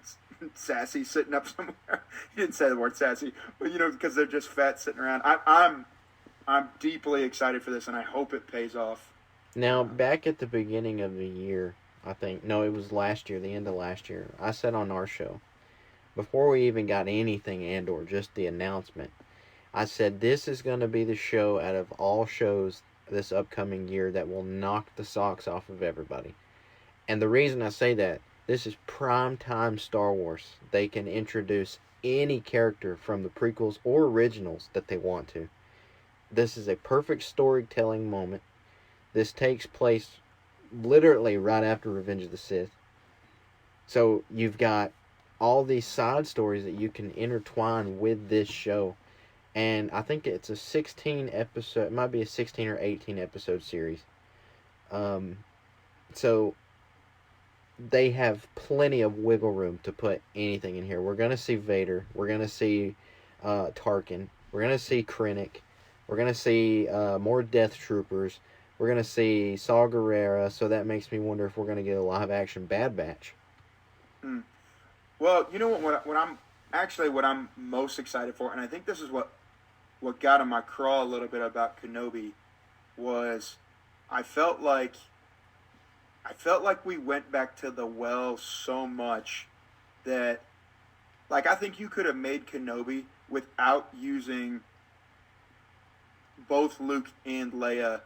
sassy sitting up somewhere. He didn't say the word sassy, but, because they're just fat sitting around. I'm deeply excited for this, and I hope it pays off. Now, back at the beginning of the year, I think, no, it was last year, the end of last year, I said on our show, before we even got anything Andor, just the announcement, I said this is going to be the show out of all shows this upcoming year that will knock the socks off of everybody. And the reason I say that, this is prime time Star Wars. They can introduce any character from the prequels or originals that they want to. This is a perfect storytelling moment. This takes place literally right after Revenge of the Sith. So you've got all these side stories that you can intertwine with this show. And I think it's a 16 episode, it might be a 16 or 18 episode series. So they have plenty of wiggle room to put anything in here. We're going to see Vader. We're going to see Tarkin. We're going to see Krennic. We're going to see more Death Troopers. We're going to see Saw Gerrera. So that makes me wonder if we're going to get a live action Bad Batch. Well, you know what I'm most excited for, and I think this is what got on my craw a little bit about Kenobi, was I felt like we went back to the well so much that, like, I think you could have made Kenobi without using both Luke and Leia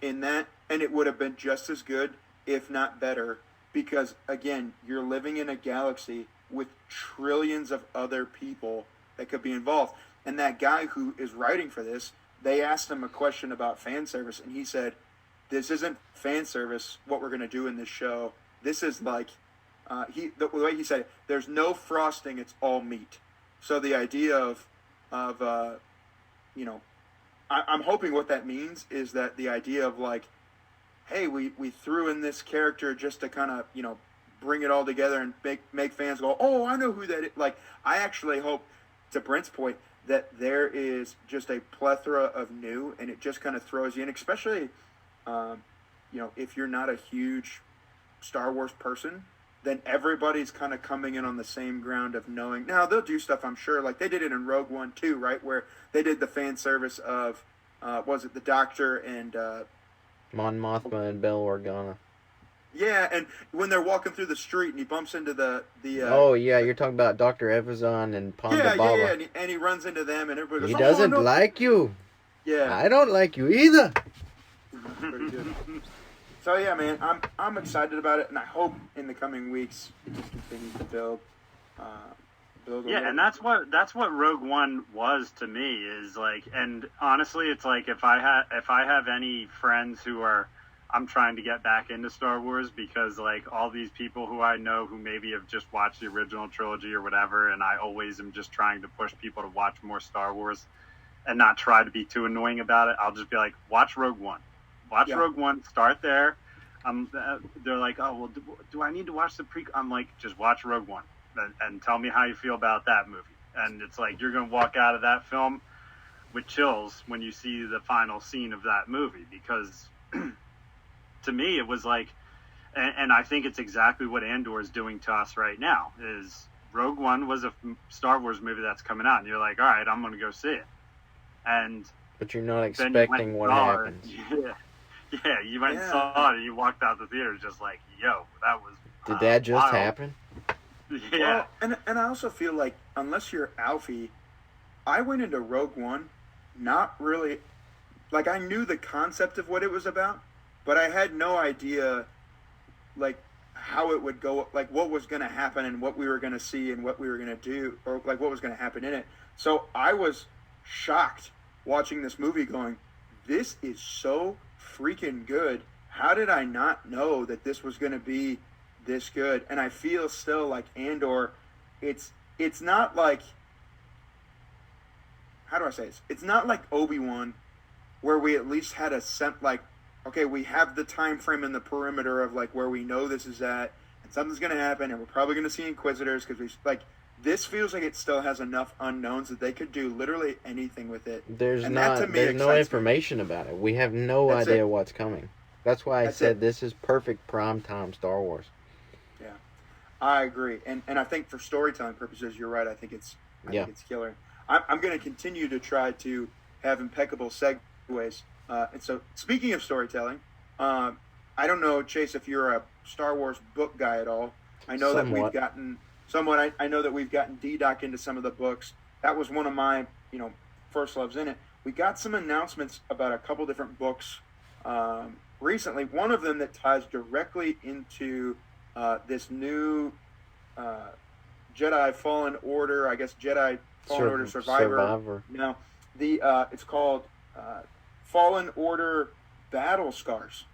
in that, and it would have been just as good, if not better, because, again, you're living in a galaxy with trillions of other people that could be involved. And that guy who is writing for this, they asked him a question about fan service, and he said, this isn't fan service, what we're going to do in this show. This is like, the way he said it, there's no frosting, it's all meat. So the idea of I'm hoping what that means is that the idea of, like, hey, we threw in this character just to kind of, bring it all together and make fans go, oh, I know who that is. Like, I actually hope, to Brent's point, that there is just a plethora of new, and it just kind of throws you in, especially, if you're not a huge Star Wars person, then everybody's kind of coming in on the same ground of knowing. Now, they'll do stuff, I'm sure, like they did it in Rogue One too, right, where they did the fan service of, was it the Doctor and... Mon Mothma and Bail Organa. Yeah, and when they're walking through the street and he bumps into the oh yeah, you're talking about Dr. Evazan and Ponda Baba. Yeah, and he runs into them and everybody goes, he doesn't no. like you. Yeah, I don't like you either. Pretty good. So yeah, man, I'm excited about it, and I hope in the coming weeks it just continues to build. Yeah, and that's what Rogue One was to me, is like, and honestly, it's like if I have any friends who are, I'm trying to get back into Star Wars, because like all these people who I know who maybe have just watched the original trilogy or whatever, and I always am just trying to push people to watch more Star Wars and not try to be too annoying about it. I'll just be like, watch Rogue One. Rogue One, start there. They're like, oh, well, do I need to watch the prequel? I'm like, just watch Rogue One and tell me how you feel about that movie. And it's like, you're going to walk out of that film with chills when you see the final scene of that movie, because to me, it was like, and I think it's exactly what Andor is doing to us right now, is Rogue One was a Star Wars movie that's coming out, and you're like, all right, I'm going to go see it. But you're not expecting what happens. Yeah, you went and saw it, and you walked out the theater just like, yo, that was Did that just wild. happen? Yeah. Well, and I also feel like, unless you're Alfie, I went into Rogue One not really, like, I knew the concept of what it was about, but I had no idea, like, how it would go, like what was going to happen and what we were going to see and what we were going to do, or like what was going to happen in it. So I was shocked watching this movie going, this is so freaking good. How did I not know that this was going to be this good? And I feel still like Andor, it's not like, how do I say this? It's not like Obi-Wan, where we at least had a sense, like, okay, we have the time frame and the perimeter of like where we know this is at, and something's going to happen, and we're probably going to see Inquisitors, because we like, this feels like it still has enough unknowns that they could do literally anything with it. There's and not. that, to me, There's no excites me. information about it. We have no That's idea it. what's coming. That's why I That's said it. this is perfect prime time Star Wars. Yeah, I agree, and I think for storytelling purposes, you're right. I think it's killer. I'm going to continue to try to have impeccable segues. And so, speaking of storytelling, I don't know, Chase, if you're a Star Wars book guy at all. I know that we've gotten somewhat. I know that we've gotten D-Doc into some of the books. That was one of my first loves in it. We got some announcements about a couple different books recently. One of them that ties directly into this new Jedi Fallen Order, I guess Jedi Fallen Order Survivor. No, it's called Fallen Order Battle Scars.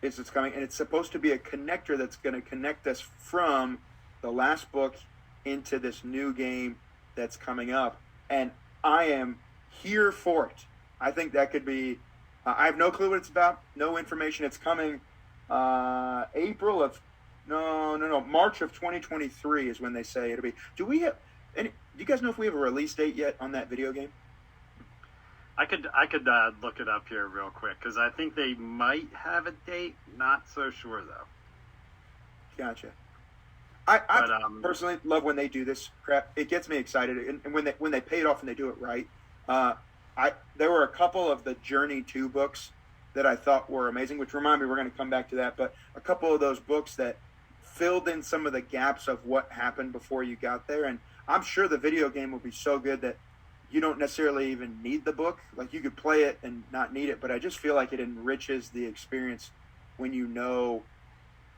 It's coming, and it's supposed to be a connector that's going to connect us from the last book into this new game that's coming up, and I am here for it. I think that could be. I have no clue what it's about. No information. It's coming March of 2023 is when they say it'll be. Do you guys know if we have a release date yet on that video game? I could look it up here real quick, because I think they might have a date. Not so sure though. Gotcha. I personally love when they do this crap. It gets me excited, and when they pay it off and they do it right. There were a couple of the Journey 2 books that I thought were amazing, which remind me we're going to come back to that. But a couple of those books that filled in some of the gaps of what happened before you got there, and I'm sure the video game will be so good that you don't necessarily even need the book. Like, you could play it and not need it, but I just feel like it enriches the experience when you know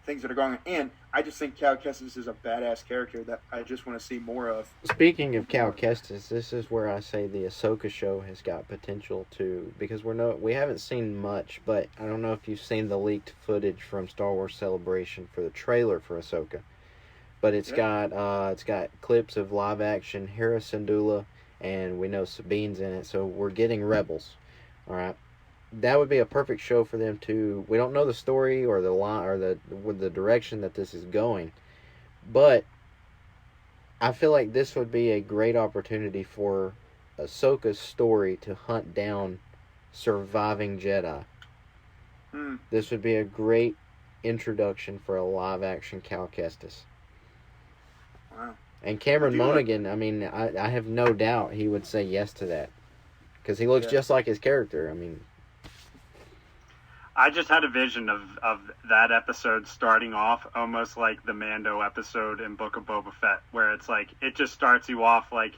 things that are going on. And I just think Cal Kestis is a badass character that I just want to see more of. Speaking of Cal Kestis, this is where I say the Ahsoka show has got potential to, because we haven't seen much, but I don't know if you've seen the leaked footage from Star Wars Celebration for the trailer for Ahsoka. But it's got clips of live action Hera Syndulla, and we know Sabine's in it, so we're getting Rebels. All right, that would be a perfect show for them to. We don't know the story or the line or the direction that this is going, but I feel like this would be a great opportunity for Ahsoka's story to hunt down surviving Jedi. This would be a great introduction for a live action Cal Kestis. Wow. And Cameron Monaghan, I mean, I have no doubt he would say yes to that. Because he looks just like his character. I mean, I just had a vision of that episode starting off almost like the Mando episode in Book of Boba Fett, where it's like, it just starts you off like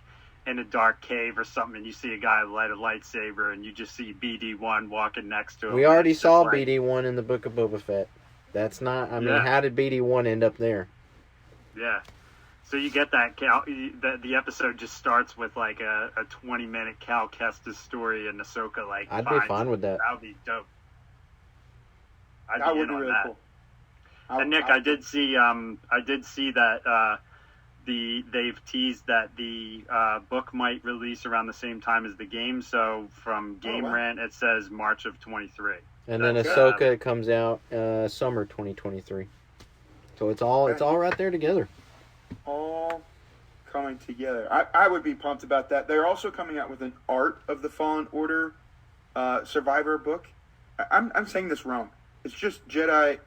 in a dark cave or something, and you see a guy light a lightsaber, and you just see BD-1 walking next to him. We already saw BD-1 in the Book of Boba Fett. That's not, I mean, how did BD-1 end up there? Yeah. So you get that the episode just starts with like a 20-minute Cal Kestis story, and Ahsoka like. I'd be fine with that. That would be dope. I'd That be would in be on really that. cool. And Nick, I did see that they've teased that the book might release around the same time as the game. So from Game Rant, it says March of 23. And then Ahsoka comes out summer 2023. So it's all right there together. All coming together. I would be pumped about that. They're also coming out with an Art of the Fallen Order Survivor book. I'm saying this wrong. It's just Jedi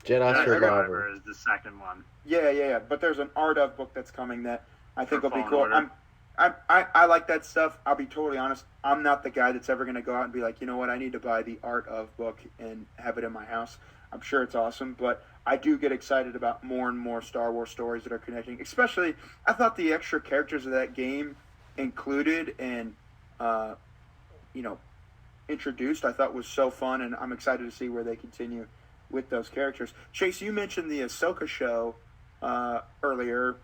Survivor is the second one. Yeah. But there's an Art of book that's coming that I think will be cool. I like that stuff. I'll be totally honest. I'm not the guy that's ever going to go out and be like, you know what, I need to buy the Art of book and have it in my house. I'm sure it's awesome, but I do get excited about more and more Star Wars stories that are connecting. Especially, I thought the extra characters of that game included and, introduced, I thought was so fun, and I'm excited to see where they continue. with those characters. Chase, you mentioned the Ahsoka show earlier.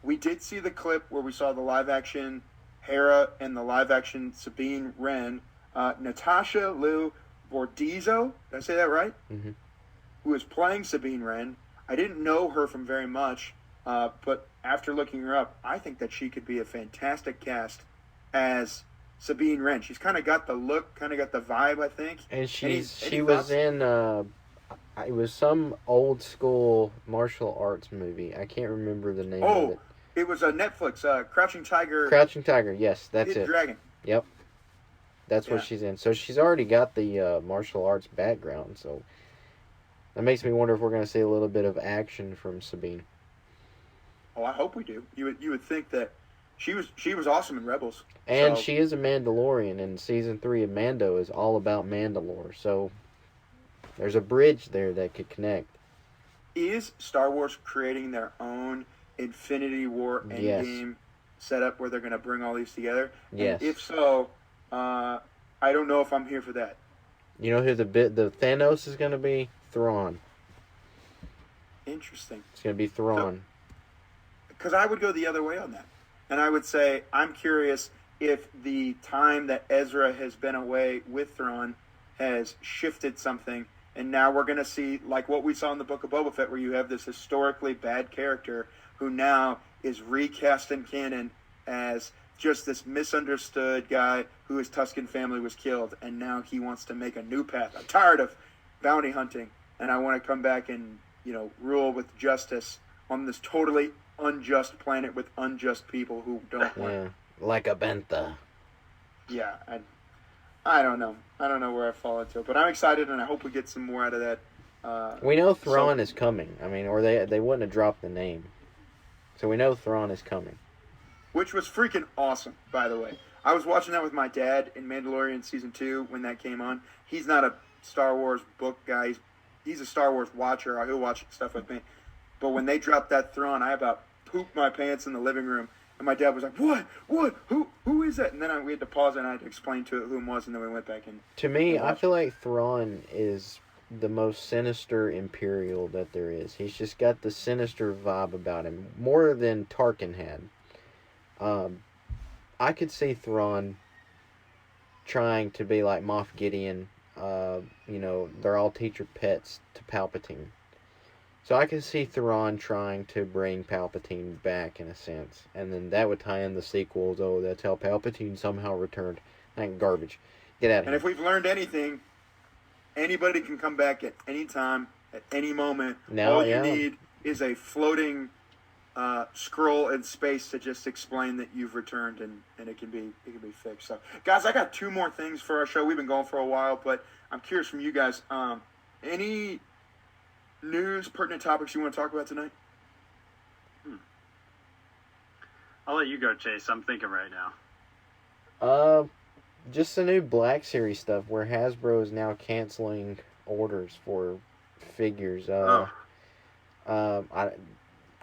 We did see the clip where we saw the live-action Hera and the live-action Sabine Wren. Natasha Liu Bordizzo, did I say that right? Mm-hmm. Who is playing Sabine Wren. I didn't know her from very much, but after looking her up, I think that she could be a fantastic cast as Sabine Wren. She's kind of got the look, kind of got the vibe, I think. And she any was thoughts? in it was some old school martial arts movie. I can't remember the name of it. It was a Netflix, Crouching Tiger. Crouching Tiger, yes, that's Hidden it. Dragon. Yep. That's what she's in. So she's already got the martial arts background, so that makes me wonder if we're going to see a little bit of action from Sabine. Oh, I hope we do. You would think that she was awesome in Rebels. And so, she is a Mandalorian, and Season 3 of Mando is all about Mandalore, so there's a bridge there that could connect. Is Star Wars creating their own Infinity War Endgame setup where they're going to bring all these together? Yes. And if so, I don't know if I'm here for that. You know who the Thanos is going to be? Thrawn. Interesting. It's going to be Thrawn. Because I would go the other way on that. And I would say, I'm curious if the time that Ezra has been away with Thrawn has shifted something. And now we're going to see, like what we saw in the Book of Boba Fett, where you have this historically bad character who now is recast in canon as just this misunderstood guy who his Tusken family was killed. And now he wants to make a new path. I'm tired of bounty hunting. And I want to come back and, rule with justice on this totally unjust planet with unjust people who don't want. Yeah, like a bentha. Yeah, I don't know. I don't know where I fall into it, but I'm excited, and I hope we get some more out of that. We know Thrawn is coming. I mean, or they wouldn't have dropped the name. So we know Thrawn is coming. Which was freaking awesome, by the way. I was watching that with my dad in Mandalorian Season 2 when that came on. He's not a Star Wars book guy. He's a Star Wars watcher. He'll watch stuff with me. But when they dropped that Thrawn, I about pooped my pants in the living room. And my dad was like, what? Who is that? And then we had to pause and I had to explain to it who it was, and then we went back and... To me, I feel like Thrawn is the most sinister Imperial that there is. He's just got the sinister vibe about him, more than Tarkin had. I could see Thrawn trying to be like Moff Gideon. They're all teacher pets to Palpatine. So I can see Thrawn trying to bring Palpatine back in a sense. And then that would tie in the sequels. Oh, that's how Palpatine somehow returned. That garbage. Get out of here. And if we've learned anything, anybody can come back at any time, at any moment. All you need is a floating scroll in space to just explain that you've returned, and it can be fixed. So, guys, I got two more things for our show. We've been going for a while, but I'm curious from you guys. Any news, pertinent topics you want to talk about tonight? I'll let you go, Chase. I'm thinking right now. Just the new Black Series stuff where Hasbro is now canceling orders for figures.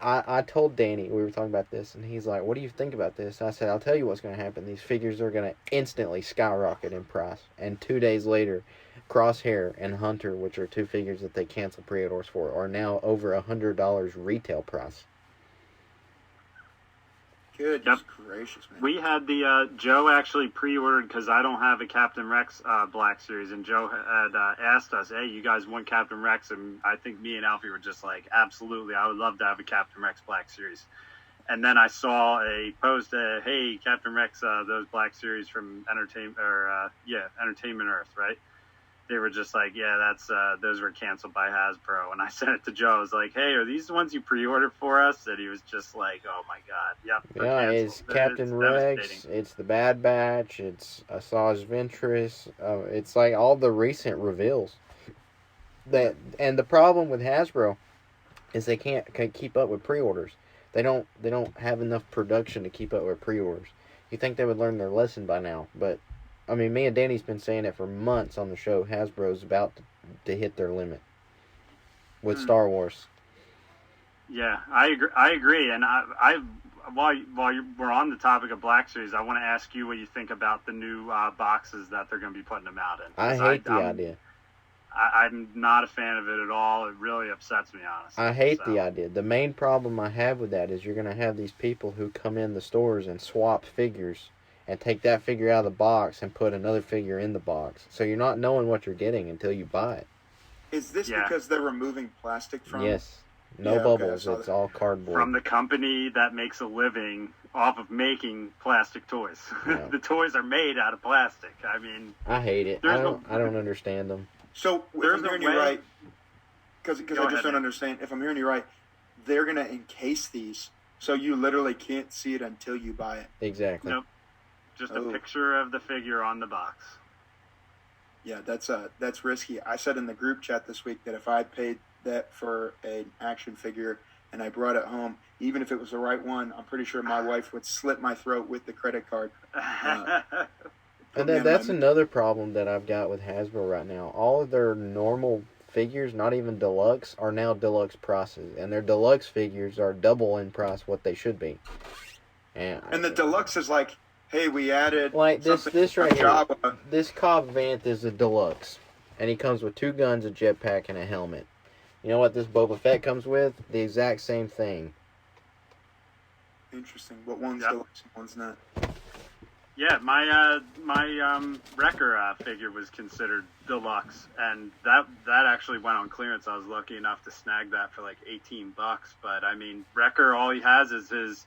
I told Danny, we were talking about this, and he's like, what do you think about this? I said, I'll tell you what's going to happen. These figures are going to instantly skyrocket in price. And 2 days later, Crosshair and Hunter, which are two figures that they canceled pre-orders for, are now over $100 retail price. Goodness gracious, man. We had the Joe actually pre-ordered because I don't have a Captain Rex Black Series, and Joe had asked us, hey, you guys want Captain Rex? And I think me and Alfie were just like, absolutely, I would love to have a Captain Rex Black Series. And then I saw a post, hey, Captain Rex, those Black Series from Entertainment Earth, right? They were just like, yeah, that's those were canceled by Hasbro. And I sent it to Joe. I was like, hey, are these the ones you pre-ordered for us? And he was just like, oh, my God. Yep. Yeah, it's Captain Rex. It's the Bad Batch. It's Asajj Ventress. It's like all the recent reveals. And the problem with Hasbro is they can't keep up with pre-orders. They don't have enough production to keep up with pre-orders. You think they would learn their lesson by now, but I mean, me and Danny's been saying it for months on the show. Hasbro's about to hit their limit with Star Wars. Yeah, I agree. And while we're on the topic of Black Series, I want to ask you what you think about the new boxes that they're going to be putting them out in. I hate the idea. I'm not a fan of it at all. It really upsets me, honestly. I hate the idea. The main problem I have with that is you're going to have these people who come in the stores and swap figures and take that figure out of the box and put another figure in the box. So you're not knowing what you're getting until you buy it. Is this because they're removing plastic from? Yes. No bubbles. It's all cardboard. From the company that makes a living off of making plastic toys. Yeah. The toys are made out of plastic. I mean, I hate it. I don't understand them. So if I'm hearing you right, because I just don't understand. If I'm hearing you right, they're gonna encase these, so you literally can't see it until you buy it. Exactly. Nope. Just a picture of the figure on the box. Yeah, that's risky. I said in the group chat this week that if I paid that for an action figure and I brought it home, even if it was the right one, I'm pretty sure my wife would slit my throat with the credit card. And that's another problem that I've got with Hasbro right now. All of their normal figures, not even deluxe, are now deluxe prices, and their deluxe figures are double in price what they should be. And the deluxe is like, hey, we added like this right here. Java. This Cobb Vanth is a deluxe, and he comes with 2 guns, a jetpack, and a helmet. You know what this Boba Fett comes with? The exact same thing. Interesting. But one's deluxe and one's not. Yeah, my Wrecker figure was considered deluxe, and that actually went on clearance. I was lucky enough to snag that for like $18. But I mean, Wrecker, all he has is his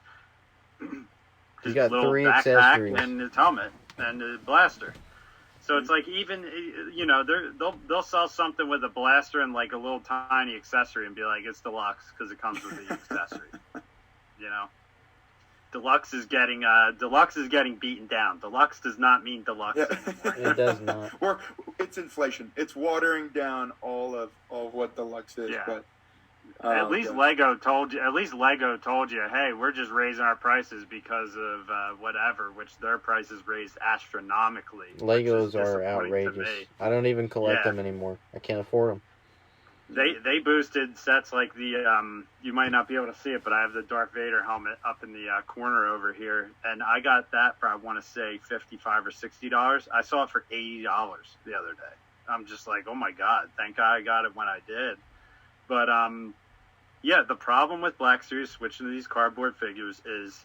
got little 3 backpack accessories and his helmet and his blaster. So it's like, even, you know, they'll sell something with a blaster and like a little tiny accessory and be like, it's deluxe because it comes with the accessory. You know, deluxe is getting beaten down. Deluxe does not mean deluxe anymore. It does not. It's inflation. It's watering down all of what deluxe is. Yeah. But at least Lego told you. Hey, we're just raising our prices because of whatever, which their prices raised astronomically. Legos are outrageous. I don't even collect them anymore. I can't afford them. They boosted sets like the you might not be able to see it, but I have the Darth Vader helmet up in the corner over here, and I got that for, I want to say, $55 or $60. I saw it for $80 the other day. I'm just like, oh my god, thank God I got it when I did. But yeah, the problem with Black Series switching to these cardboard figures is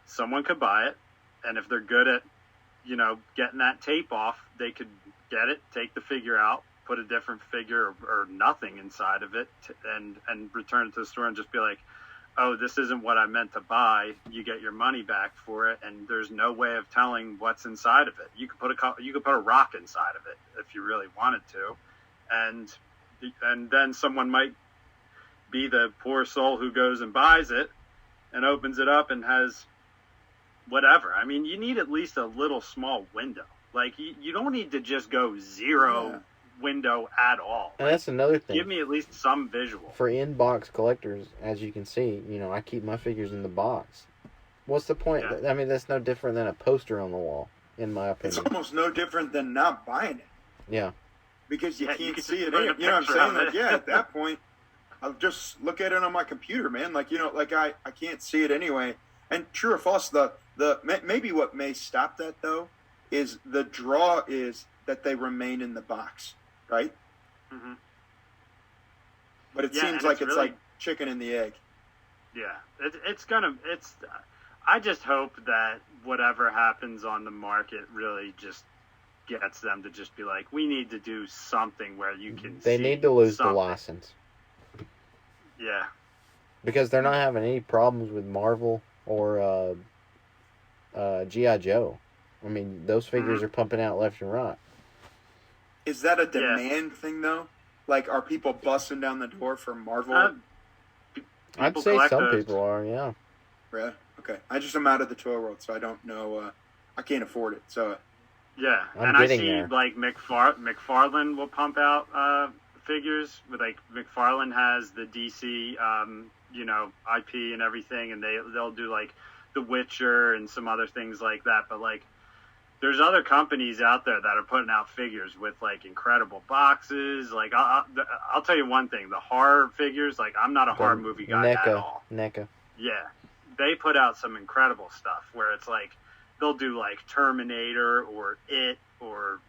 someone could buy it, and if they're good at, you know, getting that tape off, they could get it, take the figure out, put a different figure or nothing inside of it, and return it to the store and just be like, oh, this isn't what I meant to buy. You get your money back for it, and there's no way of telling what's inside of it. You could put a rock inside of it if you really wanted to, and then someone might be the poor soul who goes and buys it and opens it up and has whatever. I mean, you need at least a little small window. Like, you don't need to just go zero window at all. And that's another thing. Give me at least some visual. For in-box collectors, as you can see, you know, I keep my figures in the box. What's the point? Yeah. I mean, that's no different than a poster on the wall, in my it's opinion. almost no different than not buying it. Yeah. Because you you can't can see it. just You put a know what I'm picture saying? of Like, it. at that point, I'll just look at it on my computer, man. Like, you know, like I can't see it anyway. And true or false, maybe what may stop that, though, is the draw is that they remain in the box, right? Mm-hmm. But it Yeah, seems and like it's it's really- like chicken and the egg. Yeah, I just hope that whatever happens on the market really just gets them to just be like, we need to do something where you can They see need to lose something. the license. Yeah. Because they're not having any problems with Marvel or G.I. Joe. I mean, those figures are pumping out left and right. Is that a demand thing, though? Like, are people busting down the door for Marvel? I'd People say collect some those. people are, yeah. Really? Okay. I just am out of the toy world, so I don't know. I can't afford it. So Yeah, I'm and I getting see there. like McFarlane will pump out figures with, like, McFarlane has the DC you know, IP and everything, and they'll do like The Witcher and some other things like that. But like, there's other companies out there that are putting out figures with like incredible boxes. Like, I'll tell you one thing: the horror figures. Like, I'm not a horror movie guy at all. NECA. Yeah, they put out some incredible stuff where it's like, they'll do like Terminator or It or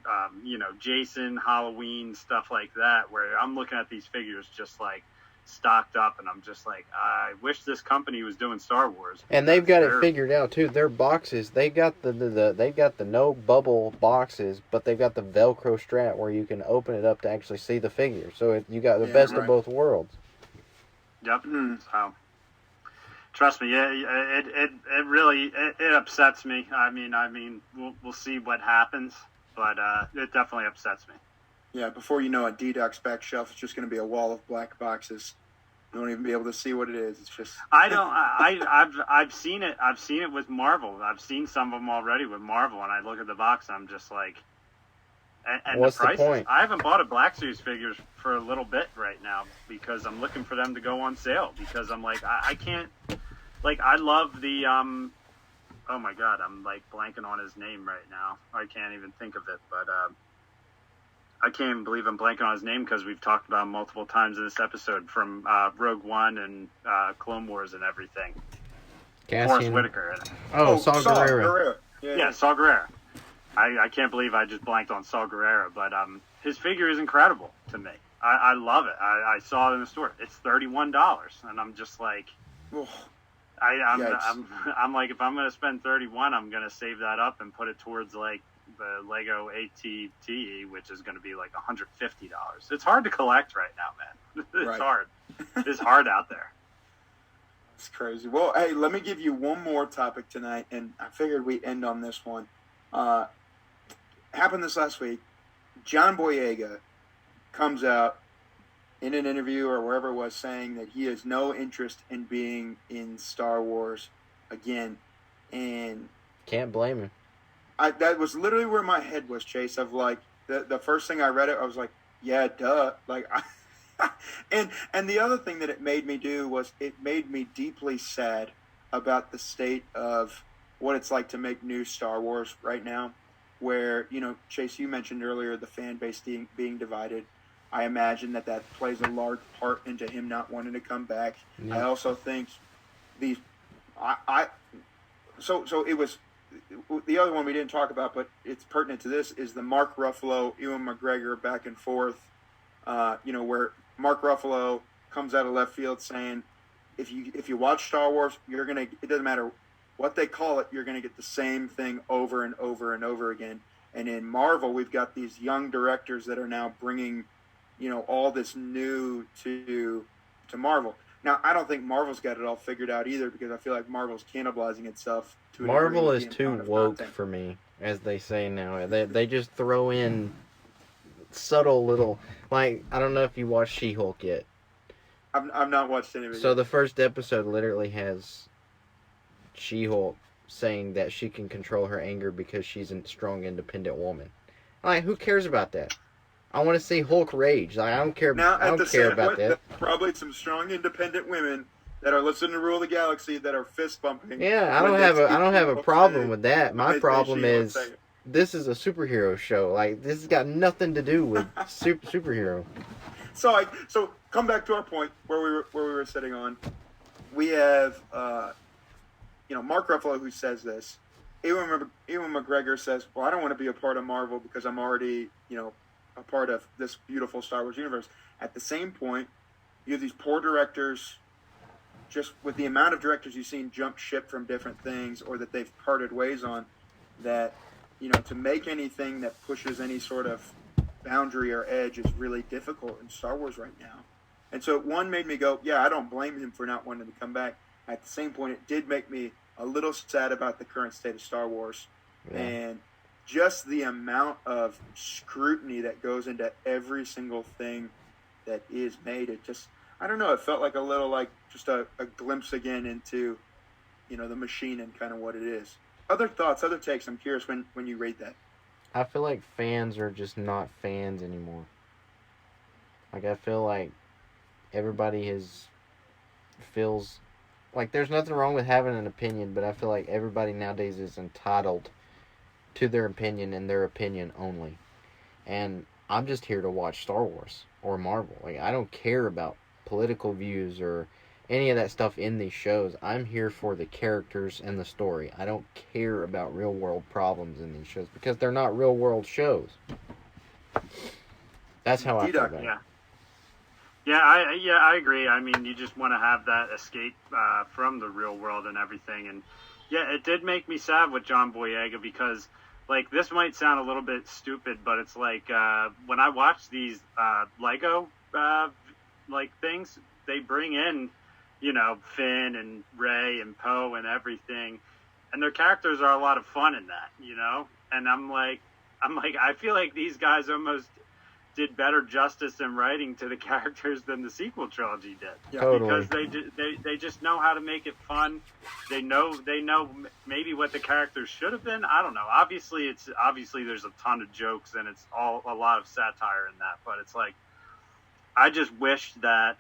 Jason, Halloween, stuff like that, where I'm looking at these figures just like stocked up, and I'm just like, I wish this company was doing Star Wars. And they've got it figured out too. Their boxes, they got they got the no bubble boxes, but they've got the Velcro strap where you can open it up to actually see the figure. So you got the best of both worlds. Yep. So trust me, it really upsets me. I mean, we'll see what happens, but it definitely upsets me. Yeah, before you know it, D-Doc's back shelf is just going to be a wall of black boxes. You won't even be able to see what it is. It's just. I've seen it. I've seen it with Marvel. I've seen some of them already with Marvel, and I look at the box, and I'm just like. And what's the prices, the point? I haven't bought a Black Series figures for a little bit right now because I'm looking for them to go on sale, because I'm like, I can't. Like, I love the oh my god, I'm like blanking on his name right now. I can't even think of it, but I can't even believe I'm blanking on his name because we've talked about him multiple times in this episode, from Rogue One and Clone Wars and everything. Forrest Whitaker. Saw Gerrera. Yeah, Saw Gerrera. I can't believe I just blanked on Saw Gerrera, but his figure is incredible to me. I love it. I saw it in the store. It's $31, and I'm just like, I'm like, if I'm going to spend $31, I'm going to save that up and put it towards like the Lego ATT, which is going to be like $150. It's hard to collect right now, man. It's hard. It's hard out there. It's crazy. Well, hey, let me give you one more topic tonight, and I figured we'd end on this one. Happened this last week. John Boyega comes out in an interview or wherever it was saying that he has no interest in being in Star Wars again. And can't blame him. That was literally where my head was, Chase, of like, the first thing I read it, I was like, yeah, duh. Like, and the other thing that it made me do was it made me deeply sad about the state of what it's like to make new Star Wars right now, where, Chase, you mentioned earlier the fan base being divided. I imagine that plays a large part into him not wanting to come back. Yeah. I also think so it was the other one we didn't talk about, but it's pertinent to this, is the Mark Ruffalo, Ewan McGregor back and forth, where Mark Ruffalo comes out of left field saying, if you watch Star Wars, it doesn't matter what they call it, you're going to get the same thing over and over and over again. And in Marvel, we've got these young directors that are now bringing, all this new to Marvel. Now, I don't think Marvel's got it all figured out either, because I feel like Marvel's cannibalizing itself to a degree. Marvel is too woke for me, as they say now. They just throw in subtle little, like, I don't know if you watched She-Hulk yet. I've not watched any of it. So the first episode literally has She-Hulk saying that she can control her anger because she's a strong, independent woman. Like, who cares about that? I want to see Hulk rage. Like, I don't care. Now, I don't care about that. Probably some strong, independent women that are listening to Rule the Galaxy that are fist bumping. Yeah, I don't have a problem with that. My problem is this is a superhero show. Like, this has got nothing to do with superhero. So come back to our point where we were sitting on. We have Mark Ruffalo, who says this. Ewan McGregor says, well, I don't want to be a part of Marvel because I'm already, a part of this beautiful Star Wars universe. At the same point, you have these poor directors, just with the amount of directors you've seen jump ship from different things or that they've parted ways on, that, to make anything that pushes any sort of boundary or edge is really difficult in Star Wars right now. And so one made me go, yeah, I don't blame him for not wanting to come back. At the same point, it did make me a little sad about the current state of Star Wars. Yeah. And just the amount of scrutiny that goes into every single thing that is made. It just, I don't know, it felt like a little like just a glimpse again into, the machine and kind of what it is. Other thoughts, other takes, I'm curious when you rate that. I feel like fans are just not fans anymore. Like, I feel like everybody feels like there's nothing wrong with having an opinion, but I feel like everybody nowadays is entitled to their opinion and their opinion only. And I'm just here to watch Star Wars or Marvel. Like, I don't care about political views or any of that stuff in these shows. I'm here for the characters and the story. I don't care about real world problems in these shows because they're not real world shows. That's how I feel about it. Yeah, I agree. I mean, you just want to have that escape from the real world and everything. And yeah, it did make me sad with John Boyega because, like, this might sound a little bit stupid, but it's like when I watch these Lego like things, they bring in, you know, Finn and Ray and Poe and everything, and their characters are a lot of fun in that, you know. And I'm like, I feel like these guys almost did better justice in writing to the characters than the sequel trilogy did. Yeah. Totally. Because they just know how to make it fun. They know maybe what the characters should have been. I don't know. Obviously there's a ton of jokes and it's all a lot of satire in that. But it's like I just wish that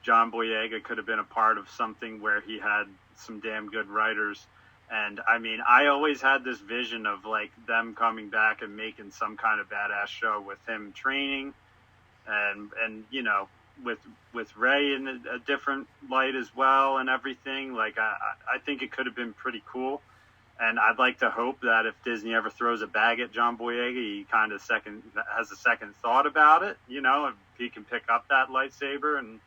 John Boyega could have been a part of something where he had some damn good writers. And I mean, I always had this vision of like them coming back and making some kind of badass show with him training, and you know, with Ray in a different light as well and everything. Like I think it could have been pretty cool, and I'd like to hope that if Disney ever throws a bag at John Boyega, he kind of has a second thought about it. You know, if he can pick up that lightsaber and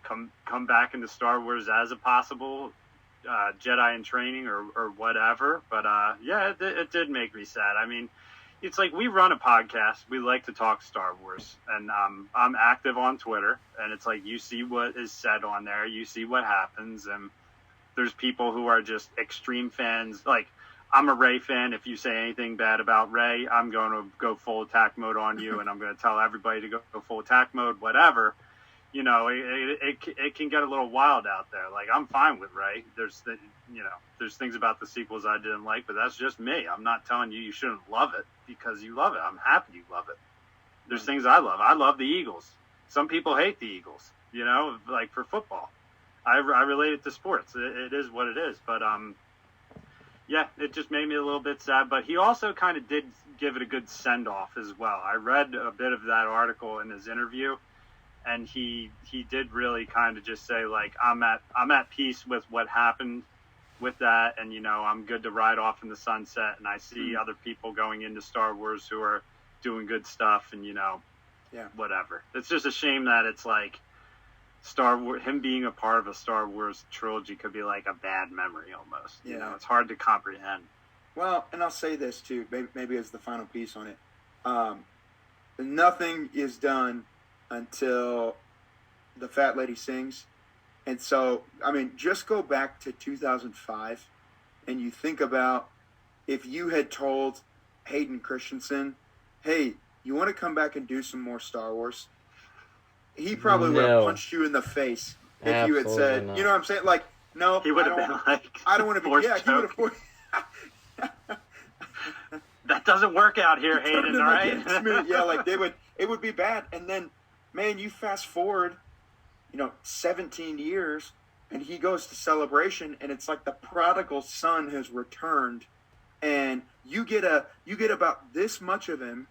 come back into Star Wars as a possible Jedi in training or whatever. But yeah, it did make me sad. I mean, it's like we run a podcast. We like to talk Star Wars, and I'm active on Twitter, and it's like you see what is said on there, you see what happens, and there's people who are just extreme fans. Like, I'm a Rey fan. If you say anything bad about Rey, I'm going to go full attack mode on you, and I'm going to tell everybody to go full attack mode, whatever. You know, it can get a little wild out there. Like, I'm fine with Rey. There's things about the sequels I didn't like, but that's just me. I'm not telling you shouldn't love it because you love it. I'm happy you love it. There's things I love. I love the Eagles. Some people hate the Eagles, you know, like for football. I relate it to sports. It is what it is. But, yeah, it just made me a little bit sad. But he also kind of did give it a good send-off as well. I read a bit of that article in his interview. And he did really kind of just say, like, I'm at peace with what happened with that, and, you know, I'm good to ride off in the sunset, and I see other people going into Star Wars who are doing good stuff, and, you know, whatever. It's just a shame that it's like Star Wars, him being a part of a Star Wars trilogy could be like a bad memory almost. You know, it's hard to comprehend. Well, and I'll say this too, maybe as the final piece on it. Nothing is done until the fat lady sings. And so, I mean, just go back to 2005 and you think about if you had told Hayden Christensen, hey, you want to come back and do some more Star Wars? He probably would have punched you in the face if you had said, you know what I'm saying? Like, no, he would have been like, I don't want to be, he would have. That doesn't work out here, Hayden, all right? Yeah, like it would be bad. And then, man, you fast forward, 17 years, and he goes to Celebration, and it's like the prodigal son has returned, and you get about this much of him,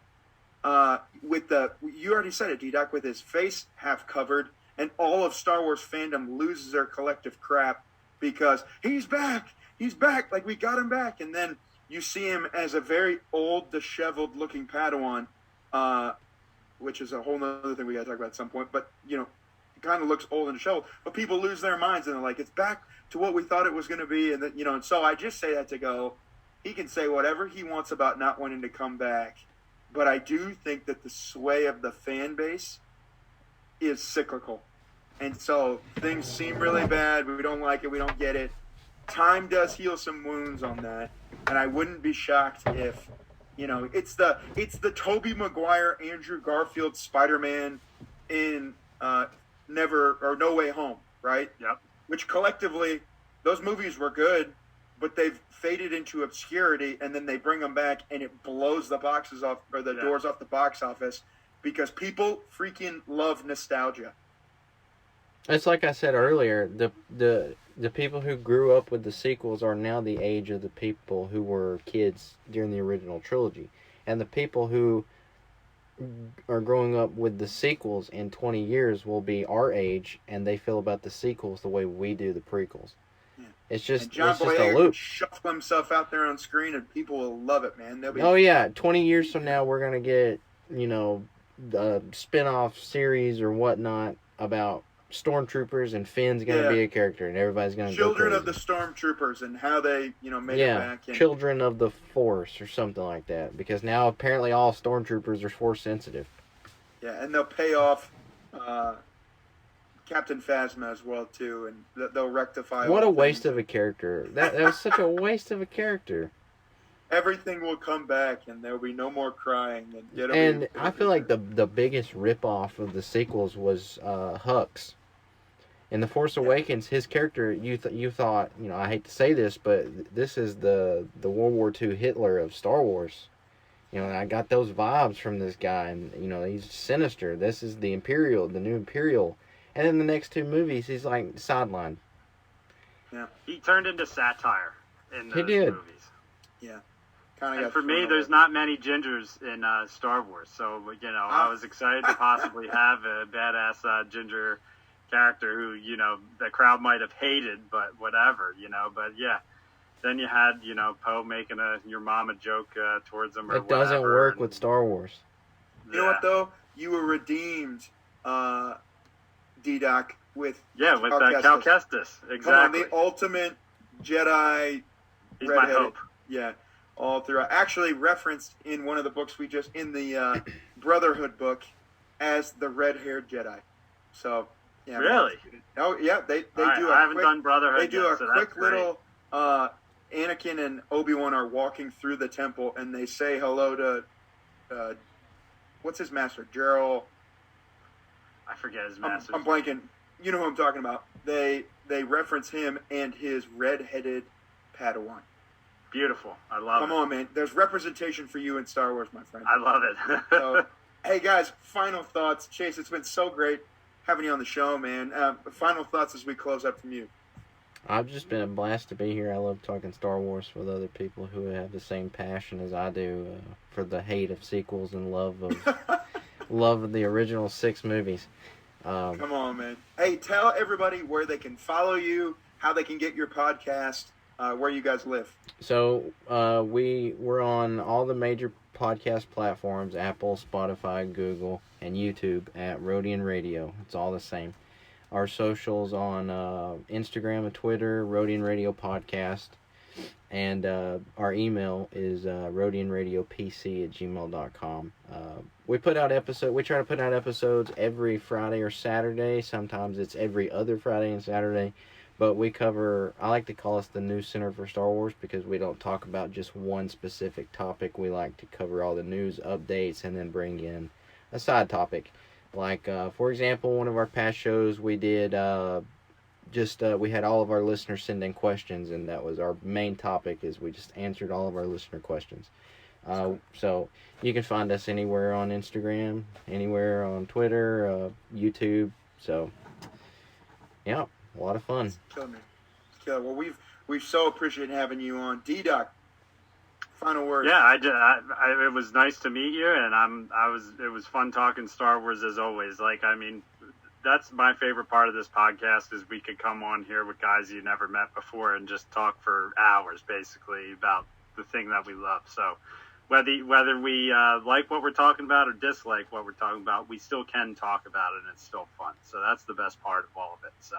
you already said it, D-Doc, with his face half covered, and all of Star Wars fandom loses their collective crap because he's back, like we got him back, and then you see him as a very old, disheveled looking Padawan, which is a whole nother thing we got to talk about at some point. But, he kind of looks old and disheveled. But people lose their minds and they're like, it's back to what we thought it was going to be. And, and so I just say that to go, he can say whatever he wants about not wanting to come back. But I do think that the sway of the fan base is cyclical. And so things seem really bad. We don't like it. We don't get it. Time does heal some wounds on that. And I wouldn't be shocked if, it's the Tobey Maguire, Andrew Garfield, Spider-Man in No Way Home, right? Yep. Which collectively, those movies were good, but they've faded into obscurity, and then they bring them back, and it blows the boxes off, or the doors off the box office, because people freaking love nostalgia. It's like I said earlier, the people who grew up with the sequels are now the age of the people who were kids during the original trilogy. And the people who are growing up with the sequels in 20 years will be our age, and they feel about the sequels the way we do the prequels. Yeah. It's just And John it's just a Boyega can loop. shuffle himself out there on screen, and people will love it, man. They'll be, Oh yeah, 20 years from now we're gonna get the spin-off series or whatnot about stormtroopers, and Finn's gonna be a character, and everybody's gonna Children go of the crazy. Stormtroopers and how they, made it back. And, Children of the Force or something like that, because now apparently all stormtroopers are Force sensitive. yeah, and they'll pay off Captain Phasma as well too, and they'll rectify. What all a waste things. of a character! That was such a waste of a character. Everything will come back, and there will be no more crying. And I feel like the biggest ripoff of the sequels was Hux. In The Force Awakens, his character, you thought, I hate to say this, but this is the World War II Hitler of Star Wars. I got those vibes from this guy, and, he's sinister. This is the new Imperial. And in the next two movies, he's like sidelined. Yeah. He turned into satire in those did. movies. Yeah. And for me, there's not many gingers in Star Wars, so I was excited to possibly have a badass ginger character who the crowd might have hated, but whatever, But yeah, then you had Poe making your mama joke towards him. Or it doesn't work with Star Wars. You know what though? You were redeemed, D-Doc, with Cal Kestis. Exactly. Come on, the ultimate Jedi. He's my hope. Yeah. All throughout, actually referenced in one of the books in the Brotherhood book as the red-haired Jedi. So, yeah. Really? Oh, yeah. They do. I haven't done Brotherhood. They do yet, a so quick little. Anakin and Obi-Wan are walking through the temple, and they say hello to. What's his master? Gerald. I forget his master. I'm blanking. You know who I'm talking about. They reference him and his red-headed Padawan. Beautiful. I love it. Come on, man. There's representation for you in Star Wars, my friend. I love it. So, hey, guys, final thoughts. Chase, it's been so great having you on the show, man. Final thoughts as we close up from you. I've just been a blast to be here. I love talking Star Wars with other people who have the same passion as I do for the hate of sequels and love of the original 6 movies. Come on, man. Hey, tell everybody where they can follow you, how they can get your podcast, where you guys live. So we're on all the major podcast platforms: Apple, Spotify, Google, and YouTube at Rodian Radio. It's all the same. Our socials on Instagram and Twitter, Rodian Radio Podcast, and our email is rodianradiopc@gmail.com. We try to put out episodes every Friday or Saturday. Sometimes it's every other Friday and Saturday. But I like to call us the News Center for Star Wars, because we don't talk about just one specific topic. We like to cover all the news updates and then bring in a side topic. Like, for example, one of our past shows we did, we had all of our listeners send in questions, and that was our main topic, is we just answered all of our listener questions. So you can find us anywhere on Instagram, anywhere on Twitter, YouTube. So, yeah. A lot of fun. Killer. Well, we've so appreciated having you on. D-Doc, final word. Yeah, it was nice to meet you, and it was fun talking Star Wars as always. That's my favorite part of this podcast, is we could come on here with guys you never met before and just talk for hours, basically, about the thing that we love. So whether we like what we're talking about or dislike what we're talking about, we still can talk about it, and it's still fun. So that's the best part of all of it. So.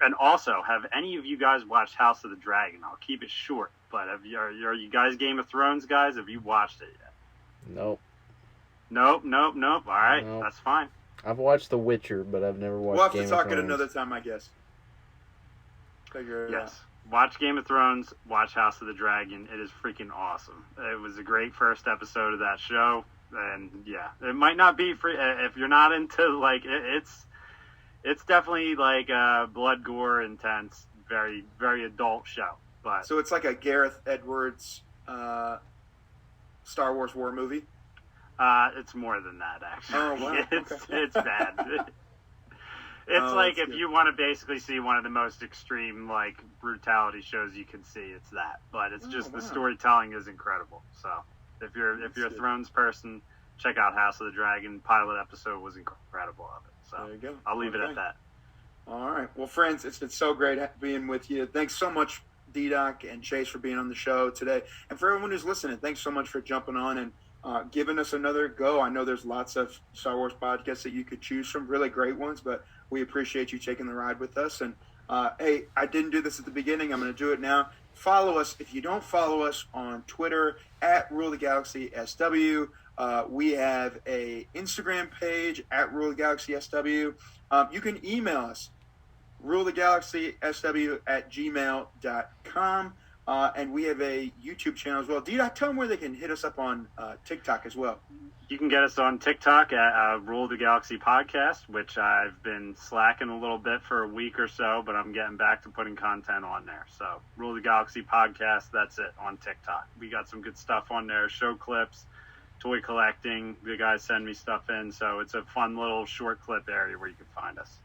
And also, have any of you guys watched House of the Dragon? I'll keep it short, but are you guys Game of Thrones guys? Have you watched it yet? Nope. Nope. All right, Nope. That's fine. I've watched The Witcher, but I've never watched We'll have Game to talk of at Thrones. another time, I guess. Yes. Watch Game of Thrones, watch House of the Dragon. It is freaking awesome. It was a great first episode of that show, and yeah, it might not be free if you're not into it's definitely like blood, gore, intense, very, very adult show. But so it's like a Gareth Edwards Star Wars war movie. It's more than that, actually. Oh wow! It's bad. It's if you want to basically see one of the most extreme brutality shows you can see, it's that. But it's just the storytelling is incredible. So if you're a Thrones person, check out House of the Dragon. Pilot episode was incredible of it. So There you go. I'll leave it Okay. at that. All right. Well, friends, it's been so great being with you. Thanks so much, D-Doc and Chase, for being on the show today. And for everyone who's listening, thanks so much for jumping on and giving us another go. I know there's lots of Star Wars podcasts that you could choose from, really great ones, but we appreciate you taking the ride with us. And, hey, I didn't do this at the beginning. I'm going to do it now. Follow us. If you don't follow us on Twitter, at Rule the Galaxy SW. We have a Instagram page, at Rule the Galaxy SW. You can email us, rulegalaxysw@gmail.com. And we have a YouTube channel as well. D-Doc, tell them where they can hit us up on TikTok as well. You can get us on TikTok at Rule the Galaxy Podcast, which I've been slacking a little bit for a week or so, but I'm getting back to putting content on there. So Rule the Galaxy Podcast, that's it on TikTok. We got some good stuff on there, show clips, toy collecting. The guys send me stuff in, so it's a fun little short clip area where you can find us.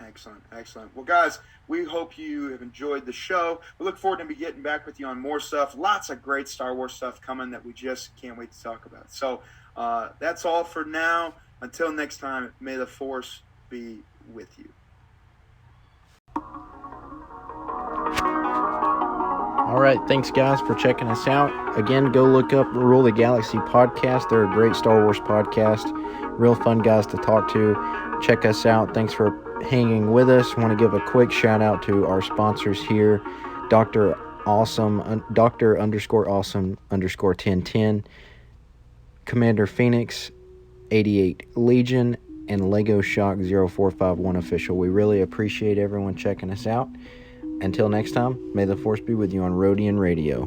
Excellent, excellent. Well, guys, we hope you have enjoyed the show. We look forward to be getting back with you on more stuff. Lots of great Star Wars stuff coming that we just can't wait to talk about. So that's all for now. Until next time, may the Force be with you. All right, thanks guys for checking us out. Again, go look up Rule the Galaxy Podcast. They're a great Star Wars podcast. Real fun guys to talk to. Check us out. Thanks for hanging with us. Want to give a quick shout out to our sponsors here, Dr. Awesome, Dr_Awesome_1010, Commander Phoenix, 88 Legion, and Lego Shock 0451 Official. We really appreciate everyone checking us out. Until next time, may the Force be with you on Rodian Radio.